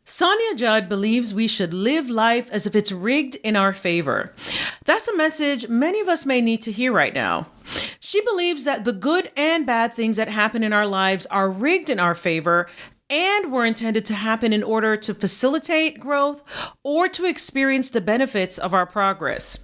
Sonya Judd believes we should live life as if it's rigged in our favor. That's a message many of us may need to hear right now. She believes that the good and bad things that happen in our lives are rigged in our favor and were intended to happen in order to facilitate growth or to experience the benefits of our progress.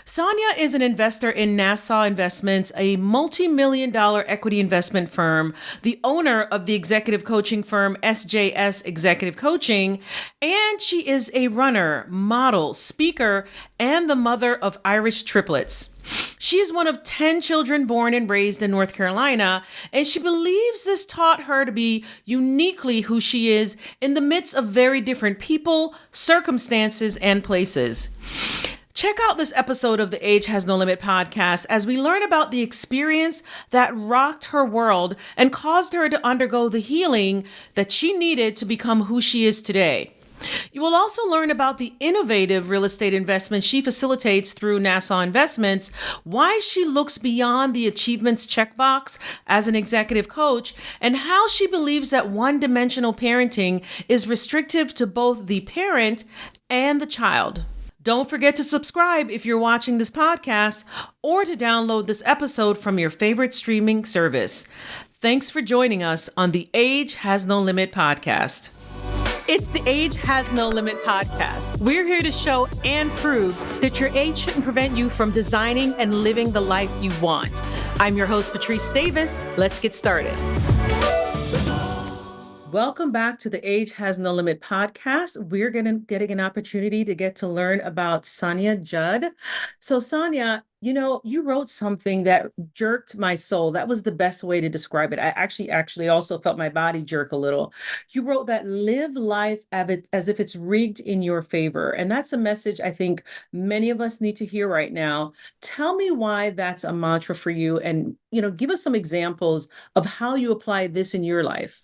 Sonya is an investor in Nassau Investments, a multi-million-dollar equity investment firm, the owner of the executive coaching firm SJS Executive Coaching, and she is a runner, model, speaker, and the mother of Irish triplets. She is one of 10 children born and raised in North Carolina, and she believes this taught her to be uniquely who she is in the midst of very different people, circumstances, and places. Check out this episode of the Age Has No Limit podcast as we learn about the experience that rocked her world and caused her to undergo the healing that she needed to become who she is today. You will also learn about the innovative real estate investment she facilitates through Nassau Investments, why she looks beyond the achievements checkbox as an executive coach, and how she believes that one-dimensional parenting is restrictive to both the parent and the child. Don't forget to subscribe if you're watching this podcast or to download this episode from your favorite streaming service. Thanks for joining us on the Age Has No Limit podcast. It's the Age Has No Limit podcast. We're here to show and prove that your age shouldn't prevent you from designing and living the life you want. I'm your host, Patrice Davis. Let's get started. Welcome back to the Age Has No Limit podcast. We're getting an opportunity to get to learn about Sonya Judd. So Sonya, you wrote something that jerked my soul. That was the best way to describe it. I actually also felt my body jerk a little. You wrote that live life as if it's rigged in your favor. And that's a message I think many of us need to hear right now. Tell me why that's a mantra for you and, give us some examples of how you apply this in your life.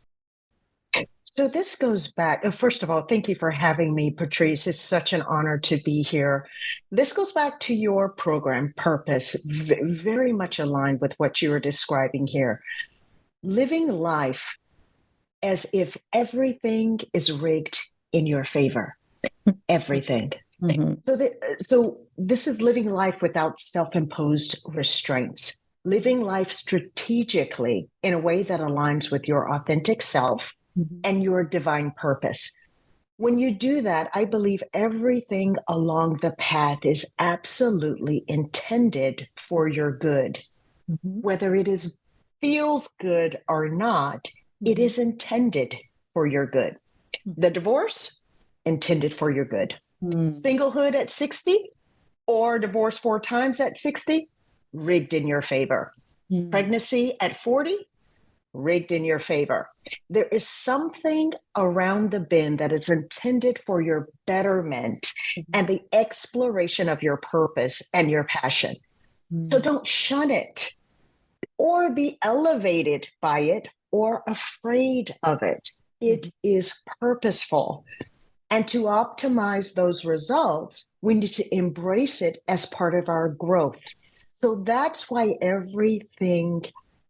So this goes back, first of all, thank you for having me, Patrice. It's such an honor to be here. This goes back to your program, Purpose, very much aligned with what you were describing here. Living life as if everything is rigged in your favor, everything. Mm-hmm. So this is living life without self-imposed restraints, living life strategically in a way that aligns with your authentic self, mm-hmm. and your divine purpose. When you do that, I believe everything along the path is absolutely intended for your good. Mm-hmm. Whether it feels good or not, mm-hmm. it is intended for your good. Mm-hmm. The divorce, intended for your good. Mm-hmm. Singlehood at 60 or divorce 4 times at 60, rigged in your favor. Mm-hmm. Pregnancy at 40, rigged in your favor. There is something around the bend that is intended for your betterment, mm-hmm. and the exploration of your purpose and your passion. Mm-hmm. So don't shun it or be elevated by it or afraid of it. It mm-hmm. is purposeful. And to optimize those results, we need to embrace it as part of our growth. So that's why everything,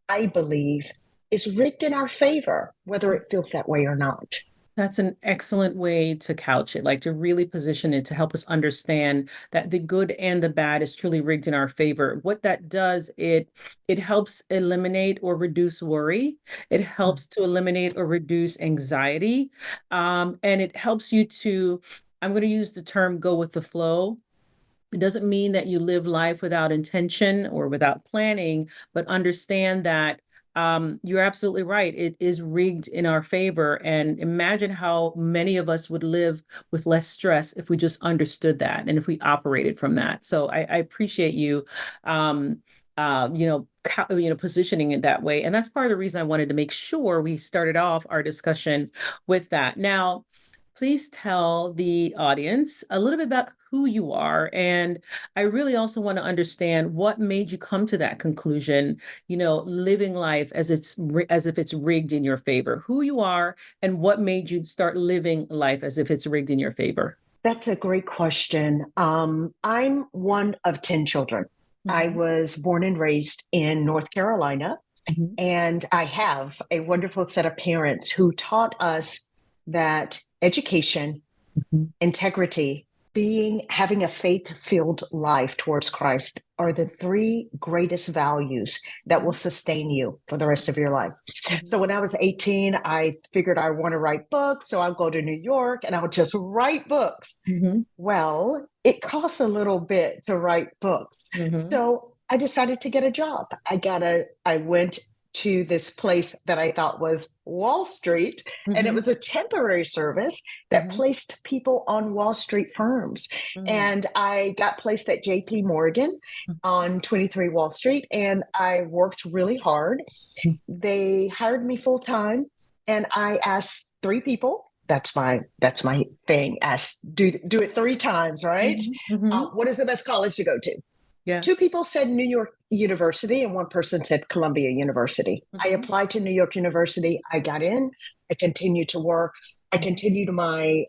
I believe, is rigged in our favor, whether it feels that way or not. That's an excellent way to couch it, like to really position it to help us understand that the good and the bad is truly rigged in our favor. What that does, it helps eliminate or reduce worry. It helps to eliminate or reduce anxiety. And it helps you to, I'm going to use the term go with the flow. It doesn't mean that you live life without intention or without planning, but understand that you're absolutely right. It is rigged in our favor. And imagine how many of us would live with less stress if we just understood that and if we operated from that. So I appreciate you, positioning it that way. And that's part of the reason I wanted to make sure we started off our discussion with that. Now, please tell the audience a little bit about who you are. And I really also want to understand what made you come to that conclusion, living life as if it's rigged in your favor, who you are and what made you start living life as if it's rigged in your favor. That's a great question. I'm one of 10 children. Mm-hmm. I was born and raised in North Carolina, mm-hmm. and I have a wonderful set of parents who taught us that education, integrity, having a faith-filled life towards Christ are the three greatest values that will sustain you for the rest of your life. So when I was 18, I figured I want to write books. So I'll go to New York and I'll just write books. Well, it costs a little bit to write books. So I decided to get a job. I went to this place that I thought was Wall Street, and it was a temporary service that placed people on Wall Street firms. And I got placed at JP Morgan on 23 Wall Street, and I worked really hard. They hired me full time, and I asked three people. That's my thing. Do it three times, right? What is the best college to go to? Yeah. Two people said New York University and one person said Columbia University. I applied to New York University. I got in. I continued to work. I continued my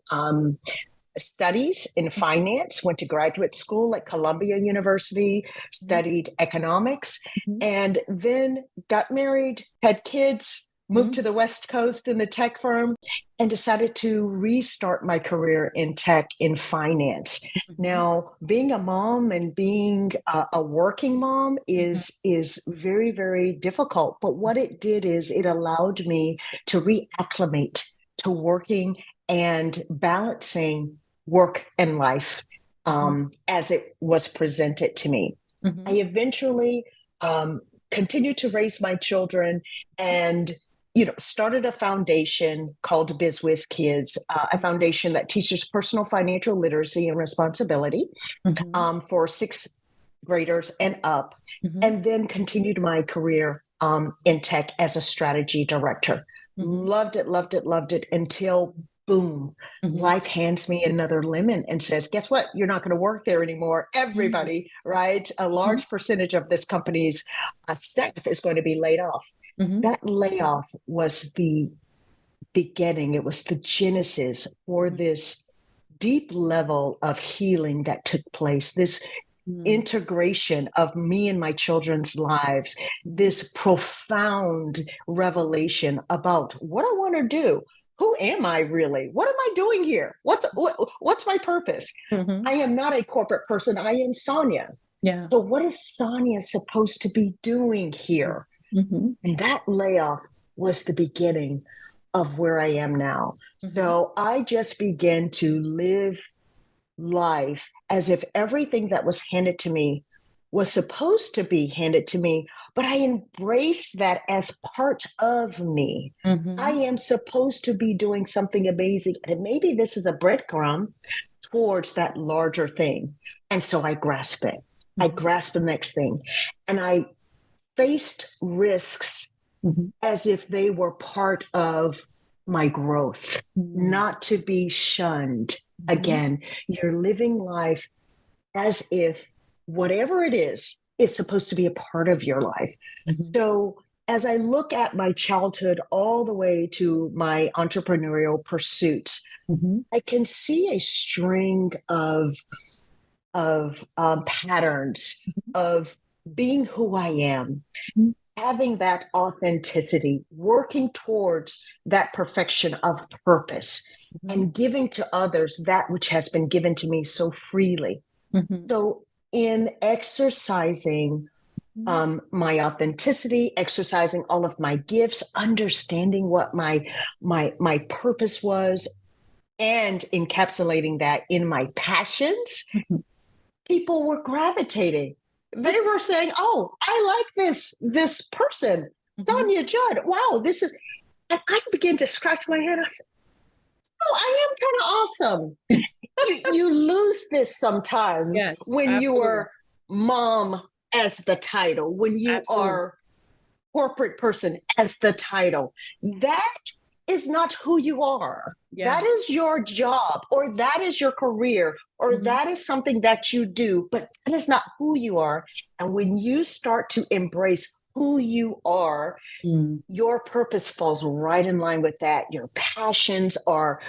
studies in finance, went to graduate school at Columbia University, studied economics, and then got married, had kids, moved to the West Coast in the tech firm, and decided to restart my career in tech in finance. Now, being a mom and being a working mom is very, very difficult. But what it did is it allowed me to reacclimate to working and balancing work and life as it was presented to me. I eventually continued to raise my children and started a foundation called BizWiz Kids, a foundation that teaches personal financial literacy and responsibility for sixth graders and up, and then continued my career in tech as a strategy director. Loved it until boom, life hands me another lemon and says, guess what? You're not going to work there anymore. Everybody, right? A large percentage of this company's staff is going to be laid off. That layoff was the beginning. It was the genesis for this deep level of healing that took place, this integration of me and my children's lives, this profound revelation about what I want to do. Who am I really? What am I doing here? What's my purpose? I am not a corporate person. I am Sonya. Yeah. So what is Sonya supposed to be doing here? And that layoff was the beginning of where I am now. So I just began to live life as if everything that was handed to me was supposed to be handed to me, but I embrace that as part of me. I am supposed to be doing something amazing. And maybe this is a breadcrumb towards that larger thing. And so I grasp it. I grasp the next thing. And I faced risks as if they were part of my growth, not to be shunned. Again, you're living life as if whatever it is supposed to be a part of your life. So as I look at my childhood all the way to my entrepreneurial pursuits, I can see a string of patterns of being who I am, having that authenticity, working towards that perfection of purpose, and giving to others that which has been given to me so freely. So in exercising my authenticity, exercising all of my gifts, understanding what my purpose was, and encapsulating that in my passions, people were gravitating. They were saying, "Oh, I like this person, Sonya Judd. Wow, this is." And I began to scratch my head. I said, "Oh, I am kind of awesome." You lose this sometimes when you are mom as the title, when you are corporate person as the title. That is not who you are. That is your job, or that is your career, or that is something that you do, but that is not who you are. And when you start to embrace who you are, your purpose falls right in line with that. Your passions are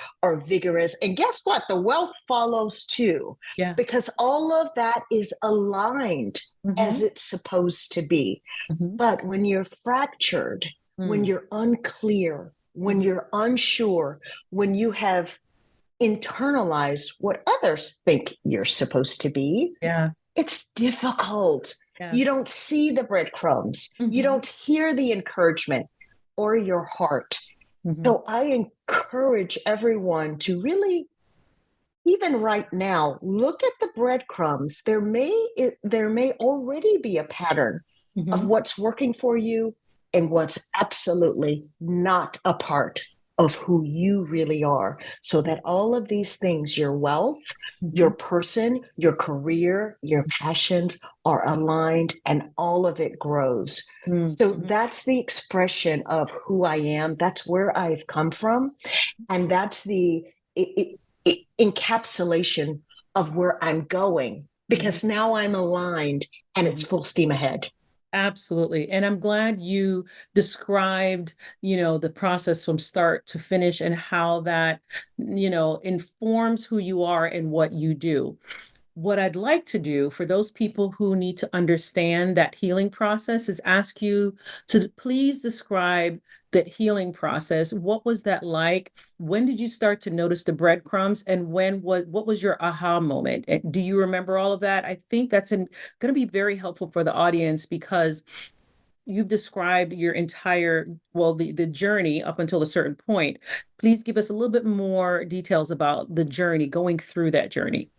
vigorous. And guess what? The wealth follows too, because all of that is aligned as it's supposed to be. But when you're fractured, when you're unclear, when you're unsure, when you have internalize what others think you're supposed to be. Yeah. It's difficult. Yeah. You don't see the breadcrumbs. You don't hear the encouragement or your heart. So I encourage everyone to really, even right now, look at the breadcrumbs. There may already be a pattern of what's working for you and what's absolutely not a part of who you really are, so that all of these things, your wealth, your person, your career, your passions, are aligned, and all of it grows. So that's the expression of who I am. That's where I've come from. And that's the encapsulation of where I'm going, because now I'm aligned and it's full steam ahead. Absolutely. And I'm glad you described, the process from start to finish and how that, informs who you are and what you do. What I'd like to do for those people who need to understand that healing process is ask you to please describe that healing process. What was that like? When did you start to notice the breadcrumbs, and what was your aha moment? And do you remember all of that? I think that's going to be very helpful for the audience, because you've described your entire, the journey up until a certain point. Please give us a little bit more details about the journey, going through that journey.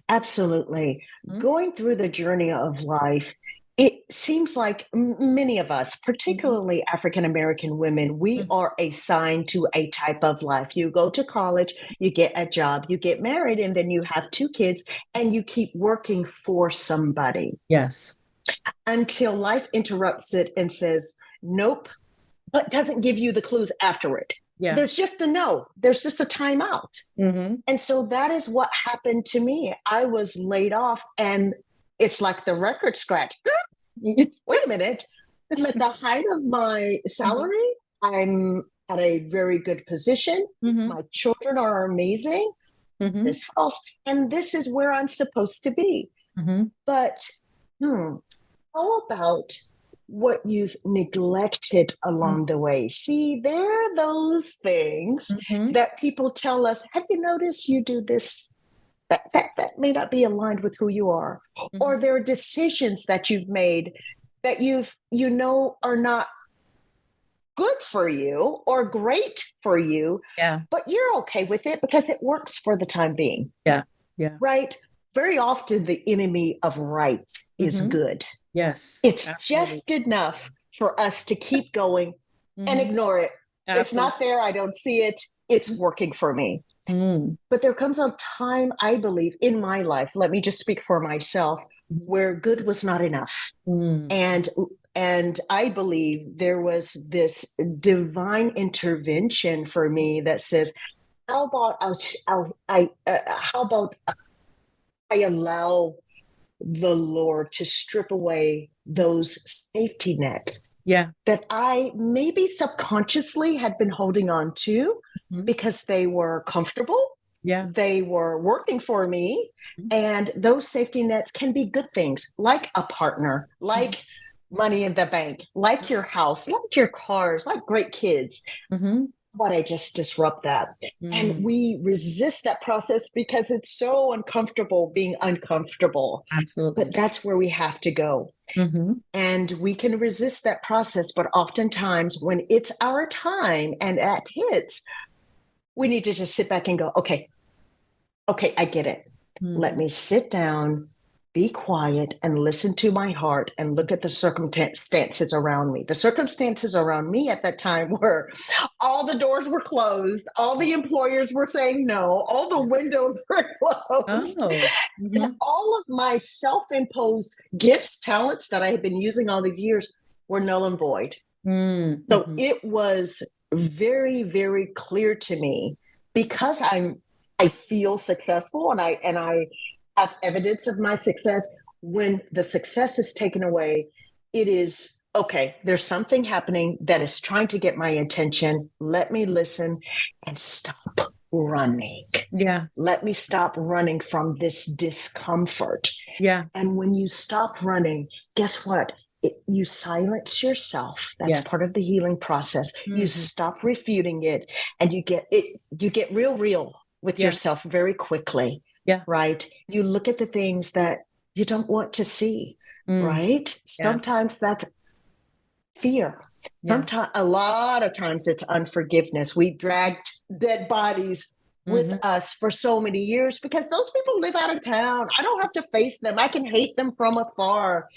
Absolutely. Going through the journey of life, it seems like many of us, particularly African-American women, we are assigned to a type of life. You go to college, you get a job, you get married, and then you have 2 kids, and you keep working for somebody. Yes. Until life interrupts it and says, nope, but doesn't give you the clues afterward. Yeah. There's just a no. There's just a timeout. And so that is what happened to me. I was laid off, and it's like the record scratch. Wait a minute. I'm at the height of my salary. I'm at a very good position. My children are amazing. This house. And this is where I'm supposed to be. But how about what you've neglected along the way? See, there are those things that people tell us, have you noticed you do this? That may not be aligned with who you are. Or there are decisions that you've made that are not good for you or great for you. Yeah. But you're okay with it because it works for the time being. Yeah. Yeah. Right? Very often the enemy of right is good. Yes. It's just enough for us to keep going and ignore it. Absolutely. It's not there. I don't see it. It's working for me. But there comes a time, I believe, in my life, let me just speak for myself, where good was not enough. And I believe there was this divine intervention for me that says, how about I allow the Lord to strip away those safety nets that I maybe subconsciously had been holding on to because they were comfortable. Yeah. They were working for me. And those safety nets can be good things, like a partner, like money in the bank, like your house, like your cars, like great kids. But I just disrupt that. And we resist that process because it's so uncomfortable being uncomfortable. Absolutely. But that's where we have to go. And we can resist that process. But oftentimes when it's our time and that hits, we need to just sit back and go, okay, I get it. Let me sit down, be quiet, and listen to my heart and look at the circumstances around me. The circumstances around me at that time were all the doors were closed, all the employers were saying no, all the windows were closed. And all of my self-imposed gifts, talents that I had been using all these years were null and void. So it was very, very clear to me, because I feel successful and I have evidence of my success. When the success is taken away, it is, okay, there's something happening that is trying to get my attention. Let me listen and stop running. Yeah. Let me stop running from this discomfort. Yeah. And when you stop running, guess what? You silence yourself. That's part of the healing process. You stop refuting it, and you get real. with Yeah. yourself very quickly, Yeah. right? You look at the things that you don't want to see, right? Yeah. Sometimes that's fear. Yeah. Sometimes, a lot of times, it's unforgiveness. We dragged dead bodies with us for so many years because those people live out of town. I don't have to face them. I can hate them from afar.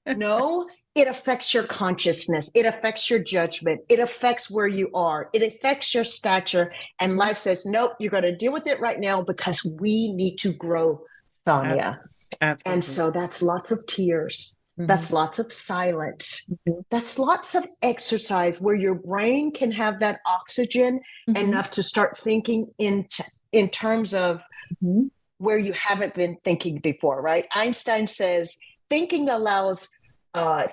No, it affects your consciousness. It affects your judgment. It affects where you are. It affects your stature. And life says, nope, you're going to deal with it right now because we need to grow, Sonya. Absolutely. And so that's lots of tears. That's lots of silence. That's lots of exercise where your brain can have that oxygen enough to start thinking in terms of where you haven't been thinking before, right? Einstein says thinking allows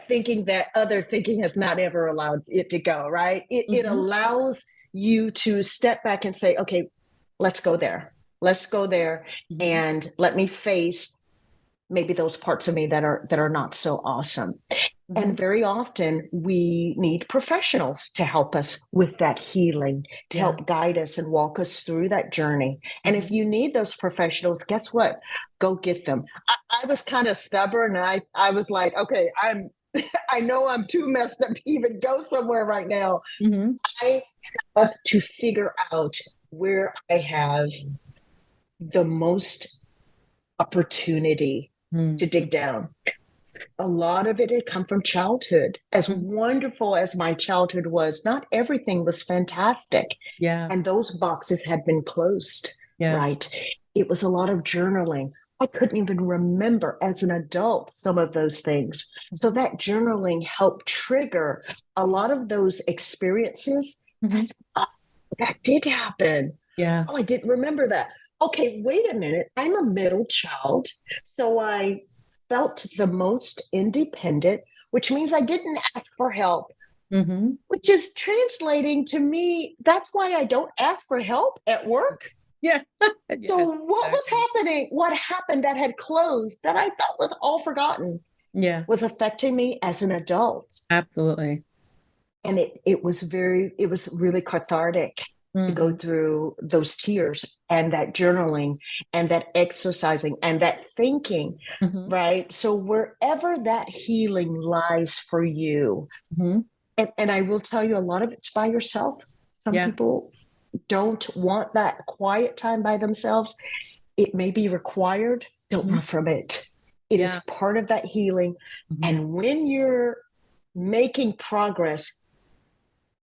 thinking that other thinking has not ever allowed it to go, right? It allows you to step back and say, okay, let's go there. Let's go there and let me face maybe those parts of me that are not so awesome. And very often we need professionals to help us with that healing, to help guide us and walk us through that journey. And if you need those professionals, guess what? Go get them. I was kind of stubborn. I was like, okay, I know I'm too messed up to even go somewhere right now. I have to figure out where I have the most opportunity to dig down. A lot of it had come from childhood. As wonderful as my childhood was, not everything was fantastic. Yeah. And those boxes had been closed, Yeah. right? It was a lot of journaling. I couldn't even remember as an adult some of those things. So that journaling helped trigger a lot of those experiences. That did happen. Yeah. Oh, I didn't remember that. Okay, wait a minute. I'm a middle child. So I felt the most independent, which means I didn't ask for help, which is translating to me. That's why I don't ask for help at work. Yeah. So what was happening? What happened that had closed that I thought was all forgotten? Yeah. Was affecting me as an adult. Absolutely. And it was really cathartic to go through those tears and that journaling and that exercising and that thinking, right? So wherever that healing lies for you, and I will tell you, a lot of it's by yourself. Some people don't want that quiet time by themselves. It may be required. Don't run from it. It is part of that healing. And when you're making progress,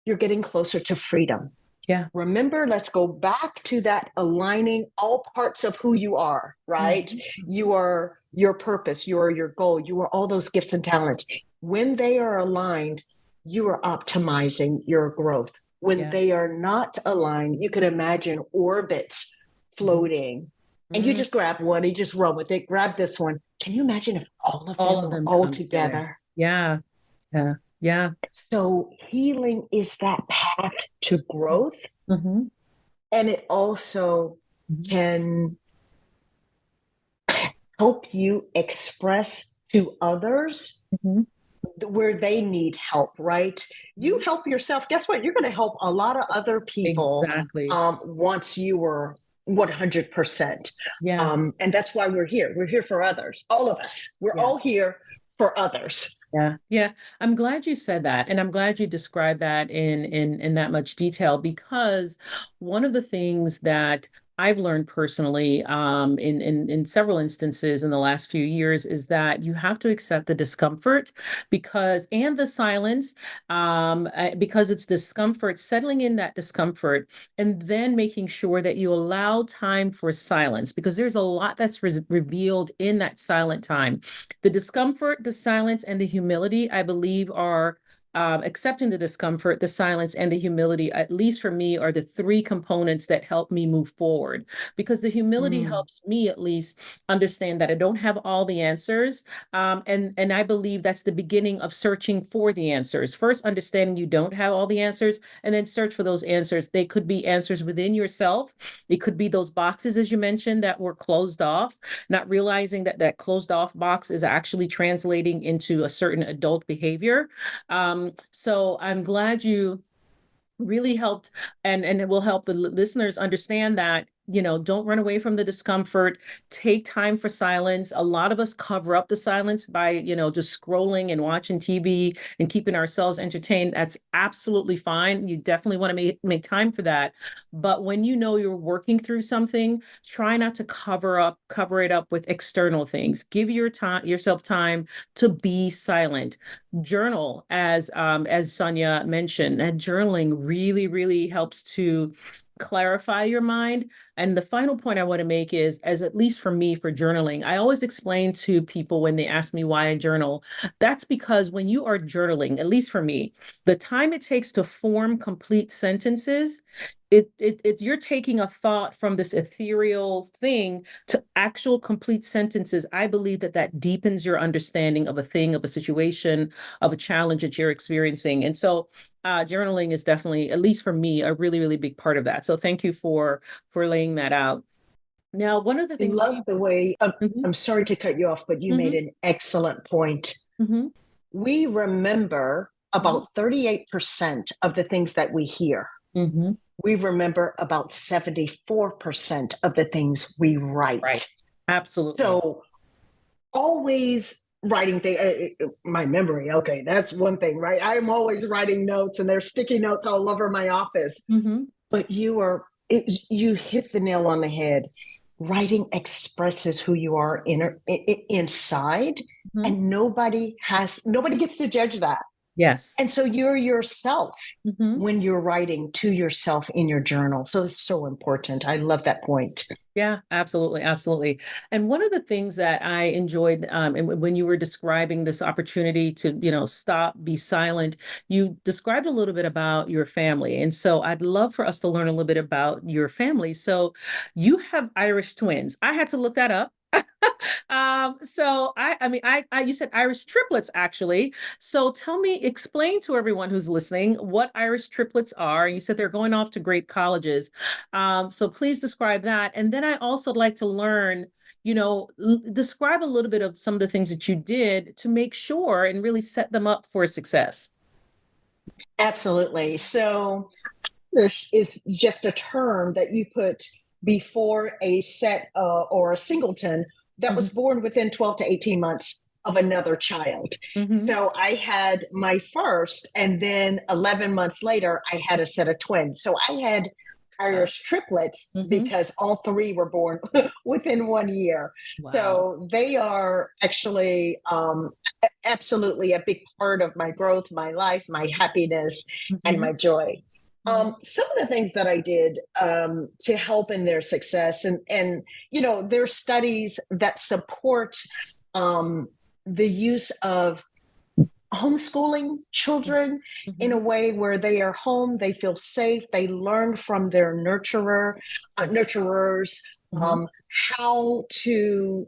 you're getting closer to freedom. Yeah. Remember, let's go back to that aligning all parts of who you are, right? You are your purpose, you are your goal, you are all those gifts and talents. When they are aligned, you are optimizing your growth. When they are not aligned, you can imagine orbits floating and you just grab one, you just run with it, grab this one. Can you imagine if all of them were all together? Yeah. Yeah. Yeah. So healing is that path to growth. And it also can help you express to others where they need help, right? You help yourself. Guess what? You're going to help a lot of other people once you were 100%. Yeah. And that's why we're here. We're here for others. All of us. We're all here for others. Yeah. Yeah. I'm glad you said that. And I'm glad you described that in that much detail, because one of the things that I've learned personally in several instances in the last few years is that you have to accept the discomfort and the silence, because it's discomfort, settling in that discomfort, and then making sure that you allow time for silence, because there's a lot that's revealed in that silent time. The discomfort, the silence, and the humility, I believe, are accepting the discomfort, the silence, and the humility, at least for me, are the three components that help me move forward. Because the humility helps me at least understand that I don't have all the answers. And I believe that's the beginning of searching for the answers. First, understanding you don't have all the answers, and then search for those answers. They could be answers within yourself. It could be those boxes, as you mentioned, that were closed off, not realizing that that closed off box is actually translating into a certain adult behavior. So I'm glad you really helped, and it will help the listeners understand that don't run away from the discomfort. Take time for silence. A lot of us cover up the silence by, just scrolling and watching TV and keeping ourselves entertained. That's absolutely fine. You definitely want to make time for that. But when you're working through something, try not to cover it up with external things. Give yourself time to be silent. Journal, as Sonya mentioned, that journaling really, really helps to clarify your mind. And the final point I want to make is, as at least for me, for journaling, I always explain to people when they ask me why I journal, that's because when you are journaling, at least for me, the time it takes to form complete sentences, you're taking a thought from this ethereal thing to actual complete sentences. I believe that deepens your understanding of a thing, of a situation, of a challenge that you're experiencing. And so journaling is definitely, at least for me, a really, really big part of that. So thank you for laying that out. Now, one of the I things love the way, Mhm. I'm sorry to cut you off, but you made an excellent point. Mhm. We remember about 38% of the things that we hear. Mhm. We remember about 74% of the things we write. Right. Absolutely. So always writing things, my memory, okay, that's one thing, right? I'm always writing notes and there's sticky notes all over my office. But you hit the nail on the head. Writing expresses who you are inside, and nobody gets to judge that. Yes. And so you're yourself when you're writing to yourself in your journal. So it's so important. I love that point. Yeah, absolutely. Absolutely. And one of the things that I enjoyed and when you were describing this opportunity to, stop, be silent, you described a little bit about your family. And so I'd love for us to learn a little bit about your family. So you have Irish twins. I had to look that up. So you said Irish triplets, actually. So explain to everyone who's listening what Irish triplets are. You said they're going off to great colleges. So please describe that. And then I also like to learn, describe a little bit of some of the things that you did to make sure and really set them up for success. Absolutely. So Irish is just a term that you put before a set or a singleton that was born within 12 to 18 months of another child. So I had my first, and then 11 months later, I had a set of twins. So I had Irish triplets because all three were born within 1 year. Wow. So they are actually absolutely a big part of my growth, my life, my happiness, and my joy. Some of the things that I did to help in their success, and there are studies that support the use of homeschooling children in a way where they are home, they feel safe, they learn from their nurturers, how to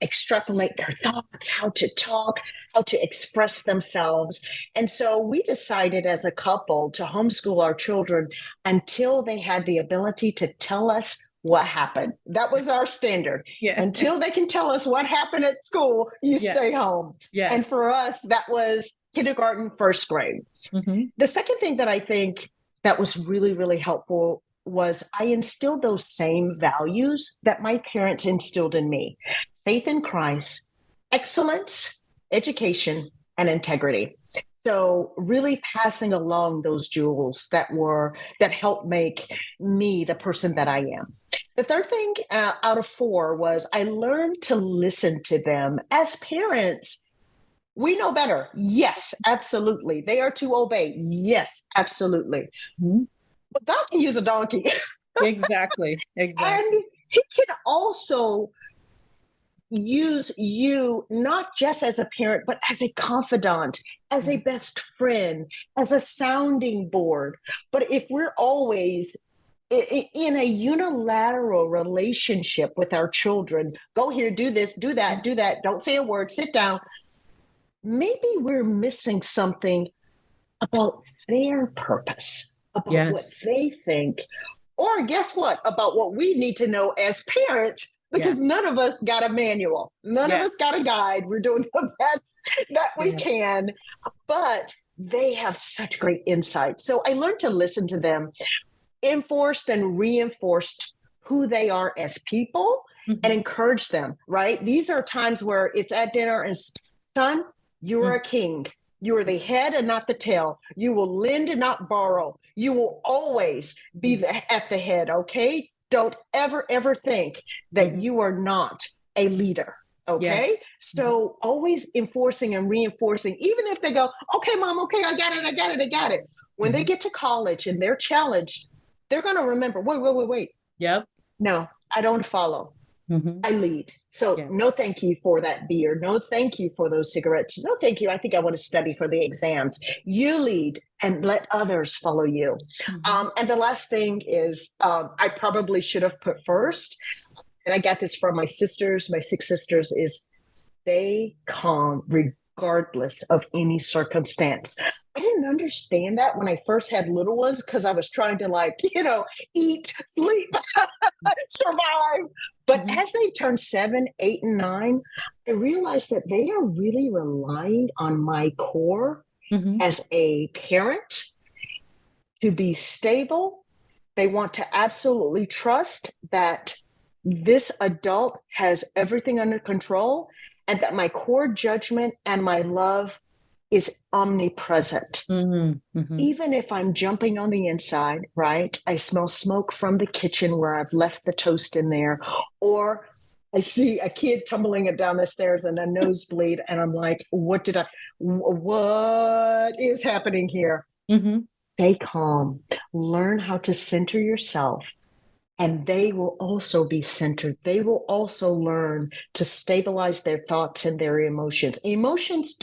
extrapolate their thoughts, how to talk, how to express themselves. And so we decided as a couple to homeschool our children until they had the ability to tell us what happened. That was our standard. Yeah. Until they can tell us what happened at school, you stay home. Yes. And for us, that was kindergarten, first grade. The second thing that I think that was really, really helpful was I instilled those same values that my parents instilled in me: faith in Christ, excellence, education, and integrity. So really passing along those jewels that helped make me the person that I am. The third thing out of 4 was I learned to listen to them. As parents, we know better. Yes, absolutely. They are to obey. Yes, absolutely. But God can use a donkey. Exactly. And he can also use you not just as a parent, but as a confidant, as a best friend, as a sounding board. But if we're always in a unilateral relationship with our children, go here, do this, do that, don't say a word, sit down, maybe we're missing something about their purpose, about what they think, or guess what, about what we need to know as parents, because none of us got a manual. None of us got a guide. We're doing the best that we can, but they have such great insight. So I learned to listen to them, enforced and reinforced who they are as people and encourage them, right? These are times where it's at dinner and, son, you are a king. You are the head and not the tail. You will lend and not borrow. You will always be at the head, okay? Don't ever, ever think that you are not a leader, okay? Yeah. So always enforcing and reinforcing, even if they go, okay, mom, okay, I got it. When they get to college and they're challenged, they're going to remember, wait. Yep. No, I don't follow. I lead. So no, thank you for that beer. No, thank you for those cigarettes. No, thank you. I think I want to study for the exams. You lead and let others follow you. And the last thing is I probably should have put first, and I got this from my sisters, my 6 sisters, is stay calm regardless of any circumstance. I didn't understand that when I first had little ones because I was trying to eat, sleep, survive. But as they turned 7, 8, and 9, I realized that they are really relying on my core as a parent to be stable. They want to absolutely trust that this adult has everything under control and that my core judgment and my love is omnipresent. Even if I'm jumping on the inside, right? I smell smoke from the kitchen where I've left the toast in there, or I see a kid tumbling it down the stairs and a nosebleed, and I'm like, what is happening here? Stay calm. Learn how to center yourself. And they will also be centered. They will also learn to stabilize their thoughts and their emotions. Emotions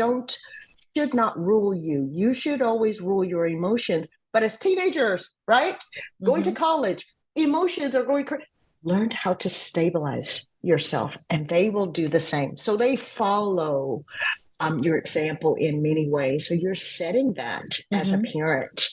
should not rule you. You should always rule your emotions. But as teenagers, right? Going to college, emotions are going crazy. Learn how to stabilize yourself, and they will do the same. So they follow your example in many ways. So you're setting that as a parent.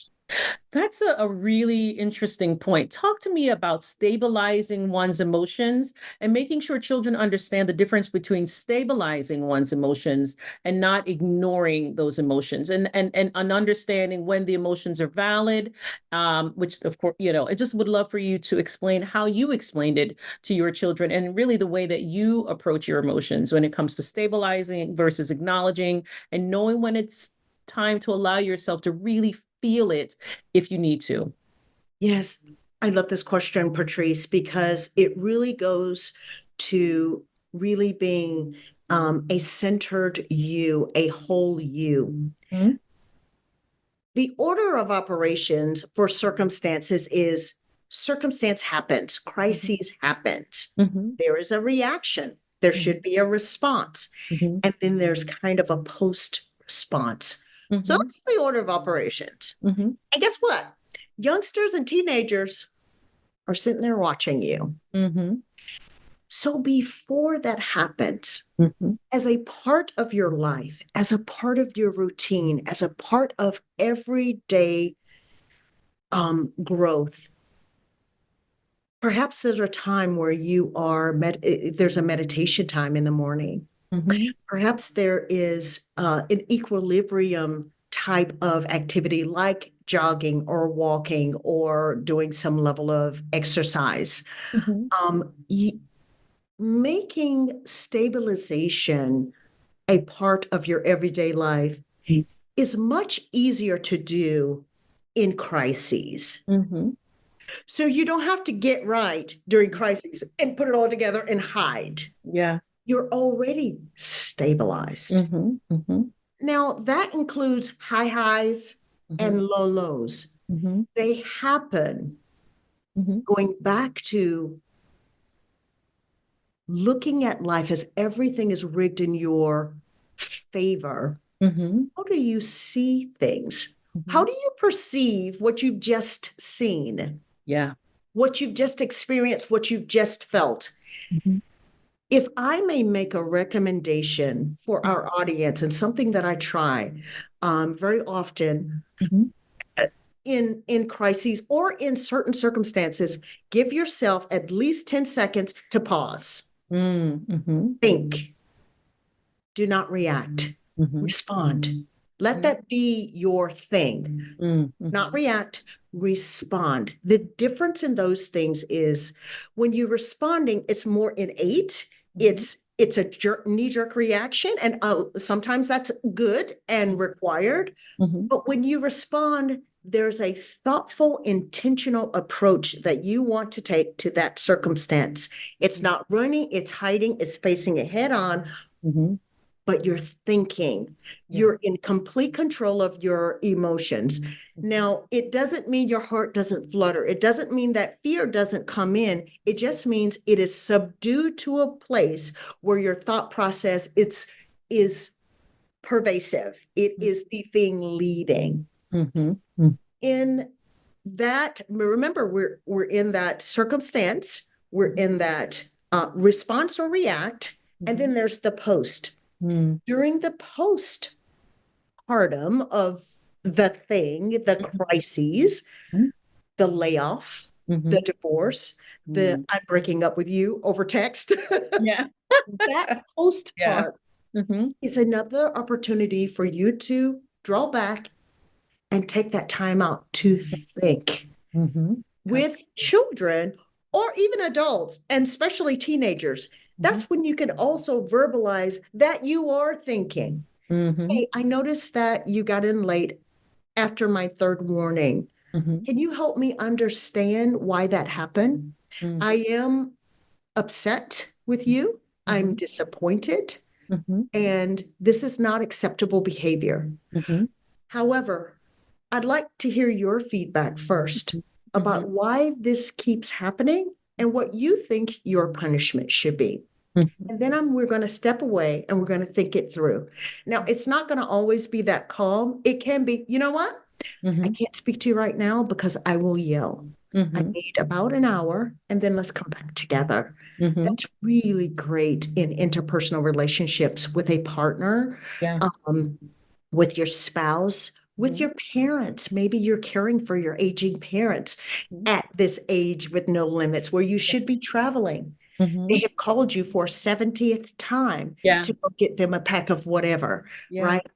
That's a really interesting point. Talk to me about stabilizing one's emotions and making sure children understand the difference between stabilizing one's emotions and not ignoring those emotions, and understanding when the emotions are valid, which of course, I just would love for you to explain how you explained it to your children and really the way that you approach your emotions when it comes to stabilizing versus acknowledging and knowing when it's time to allow yourself to really feel it if you need to. Yes, I love this question, Patrice, because it really goes to really being a centered you, a whole you. The order of operations for circumstances is circumstance happens, crises happens. There is a reaction. There should be a response. And then there's kind of a post-response. So that's the order of operations. And guess what? Youngsters and teenagers are sitting there watching you. So before that happens, as a part of your life, as a part of your routine, as a part of everyday growth, perhaps there's a time where you are, there's a meditation time in the morning. Perhaps there is an equilibrium type of activity like jogging or walking or doing some level of exercise. Making stabilization a part of your everyday life is much easier to do in crises. So you don't have to get right during crises and put it all together and hide. You're already stabilized. Now, that includes high highs and low lows. They happen going back to looking at life as everything is rigged in your favor. How do you see things? How do you perceive what you've just seen? What you've just experienced, what you've just felt? If I may make a recommendation for our audience, and something that I try very often in crises or in certain circumstances, give yourself at least 10 seconds to pause. Think. Do not react. Respond. Let that be your thing. Not react, respond. The difference in those things is when you're responding, it's more innate. It's a knee-jerk reaction, and sometimes that's good and required. But when you respond, there's a thoughtful, intentional approach that you want to take to that circumstance. It's not running, it's hiding, it's facing it head on, but you're thinking. You're in complete control of your emotions. Now, it doesn't mean your heart doesn't flutter. It doesn't mean that fear doesn't come in. It just means it is subdued to a place where your thought process is pervasive. It is the thing leading. In that, remember, we're in that circumstance, we're in that response or react, and then there's the post. During the postpartum of the thing, the crises, the layoff, the divorce, the I'm breaking up with you over text. That post part is another opportunity for you to draw back and take that time out to think. With children or even adults, and especially teenagers, that's when you can also verbalize that you are thinking. Hey, I noticed that you got in late after my third warning. Can you help me understand why that happened? I am upset with you. I'm disappointed. And this is not acceptable behavior. However, I'd like to hear your feedback first about why this keeps happening and what you think your punishment should be. And then we're going to step away and we're going to think it through. Now, it's not going to always be that calm. It can be, you know what? I can't speak to you right now because I will yell. I need about an hour and then let's come back together. That's really great in interpersonal relationships with a partner, with your spouse, with your parents. Maybe you're caring for your aging parents at this age with no limits where you should be traveling. They have called you for a 70th time to go get them a pack of whatever, right?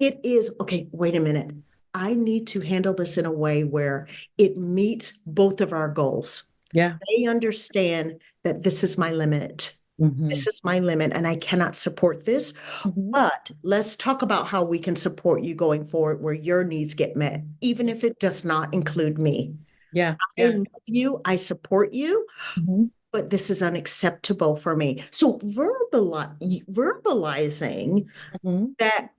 It is, okay, wait a minute. I need to handle this in a way where it meets both of our goals. They understand that this is my limit. This is my limit and I cannot support this. But let's talk about how we can support you going forward where your needs get met, even if it does not include me. I love you, I support you, but this is unacceptable for me. So verbalizing that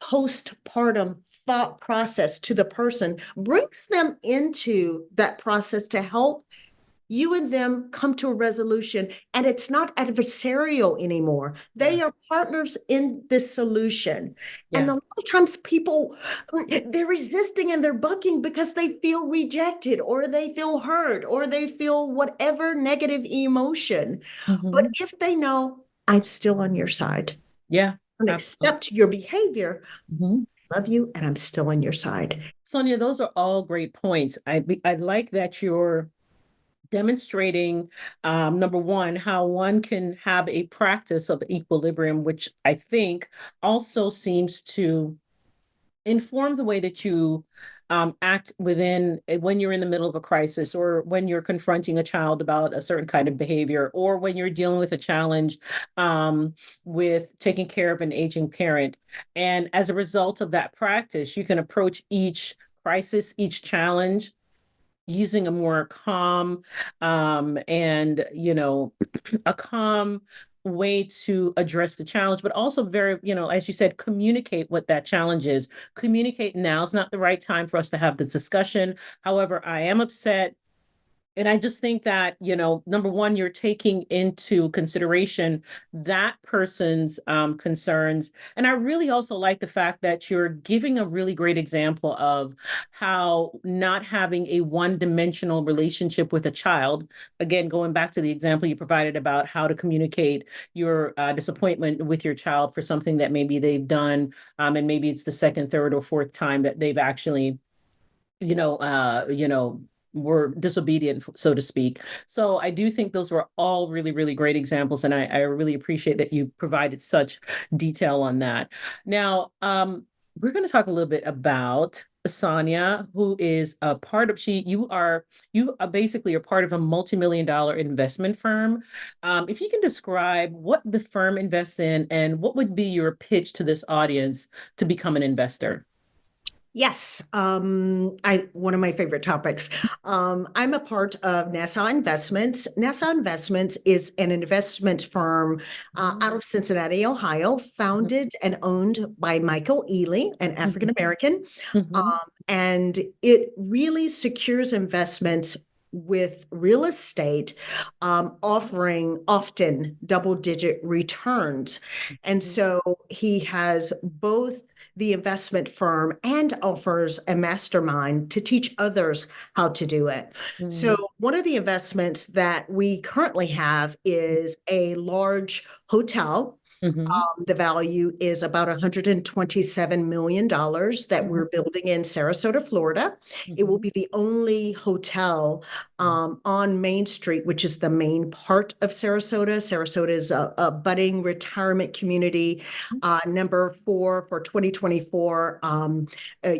postpartum thought process to the person brings them into that process to help you and them come to a resolution, and it's not adversarial anymore. They are partners in this solution. And a lot of times people, they're resisting and they're bucking because they feel rejected or they feel hurt or they feel whatever negative emotion. But if they know, I'm still on your side. And accept your behavior, love you, and I'm still on your side. Sonya, those are all great points. I like that you're demonstrating, number one, how one can have a practice of equilibrium, which I think also seems to inform the way that you act when you're in the middle of a crisis, or when you're confronting a child about a certain kind of behavior, or when you're dealing with a challenge with taking care of an aging parent. And as a result of that practice, you can approach each crisis, each challenge, using a more calm and a calm way to address the challenge, but also very, as you said, communicate what that challenge is. Communicate now is not the right time for us to have this discussion. However, I am upset. And I just think that, number one, you're taking into consideration that person's concerns. And I really also like the fact that you're giving a really great example of how not having a one-dimensional relationship with a child, again, going back to the example you provided about how to communicate your disappointment with your child for something that maybe they've done, and maybe it's the second, third, or fourth time that they've actually, were disobedient, so to speak. So I do think those were all really, really great examples. And I really appreciate that you provided such detail on that. Now, we're going to talk a little bit about Sonya, who is a part of you are basically a part of a multi-million-dollar investment firm. If you can describe what the firm invests in and what would be your pitch to this audience to become an investor. Yes, I one of my favorite topics. I'm a part of Nassau Investments. Nassau Investments is an investment firm out of Cincinnati, Ohio, founded and owned by Michael Ely, an African American, Mm-hmm. and it really secures investments with real estate, offering often double-digit returns, and so he has both the investment firm and offers a mastermind to teach others how to do it. So, one of the investments that we currently have is a large hotel. Mm-hmm. The value is about $127 million that we're building in Sarasota, Florida. It will be the only hotel on Main Street, which is the main part of Sarasota. Sarasota is a budding retirement community, number 4 for 2024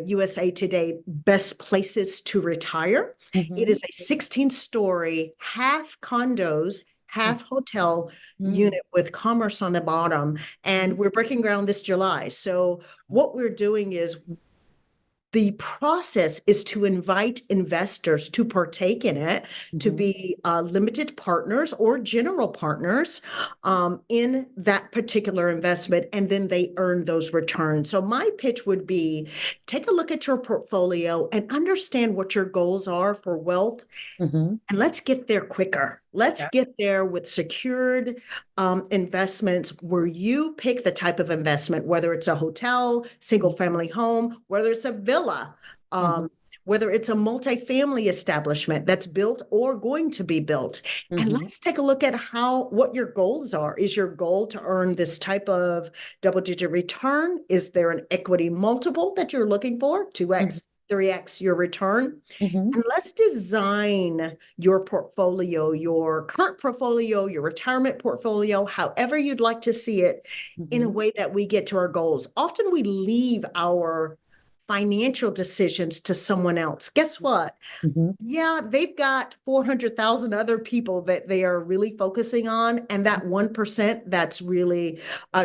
USA Today Best Places to Retire. It is a 16-story, half condos, half hotel unit with commerce on the bottom. And we're breaking ground this July. So what we're doing is the process is to invite investors to partake in it, to be limited partners or general partners in that particular investment, and then they earn those returns. So my pitch would be take a look at your portfolio and understand what your goals are for wealth, and let's get there quicker. Let's get there with secured investments where you pick the type of investment, whether it's a hotel, single family home, whether it's a villa, whether it's a multifamily establishment that's built or going to be built. And let's take a look at what your goals are. Is your goal to earn this type of double-digit return? Is there an equity multiple that you're looking for? 2x, 3x your return? And let's design your portfolio, your current portfolio, your retirement portfolio, however you'd like to see it, in a way that we get to our goals. Often we leave our financial decisions to someone else. Guess what? Yeah, they've got 400,000 other people that they are really focusing on. And that 1% that's really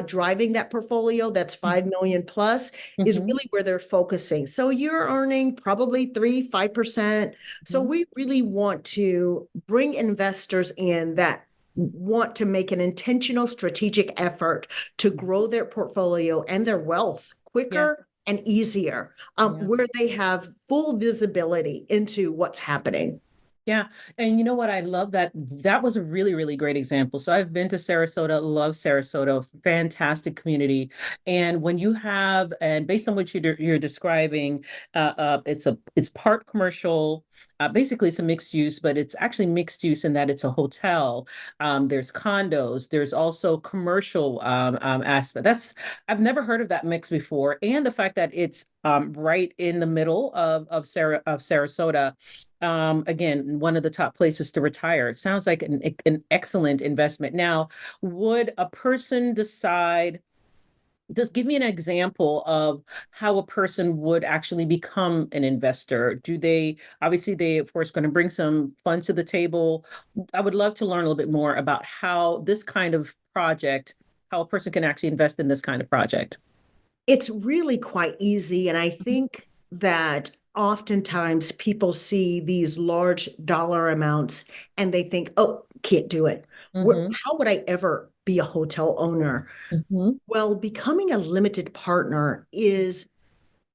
driving that portfolio, that's 5 million plus, is really where they're focusing. So you're earning probably 5%. So we really want to bring investors in that want to make an intentional strategic effort to grow their portfolio and their wealth quicker and easier, where they have full visibility into what's happening. Yeah. And you know what? I love that. That was a really, really great example. So I've been to Sarasota, love Sarasota, fantastic community. And when you have, and based on what you're describing, it's part commercial. Basically, it's a mixed use, but it's actually mixed use in that it's a hotel. There's condos. There's also commercial aspect. I've never heard of that mix before, and the fact that it's right in the middle of Sarasota. Again, one of the top places to retire. It sounds like an excellent investment. Now, would a person decide? Just give me an example of how a person would actually become an investor. Obviously, they, of course, going to bring some funds to the table. I would love to learn a little bit more about how this kind of project, how a person can actually invest in this kind of project. It's really quite easy. And I think that oftentimes people see these large dollar amounts and they think, oh, can't do it. How would I ever be a hotel owner? Well, becoming a limited partner is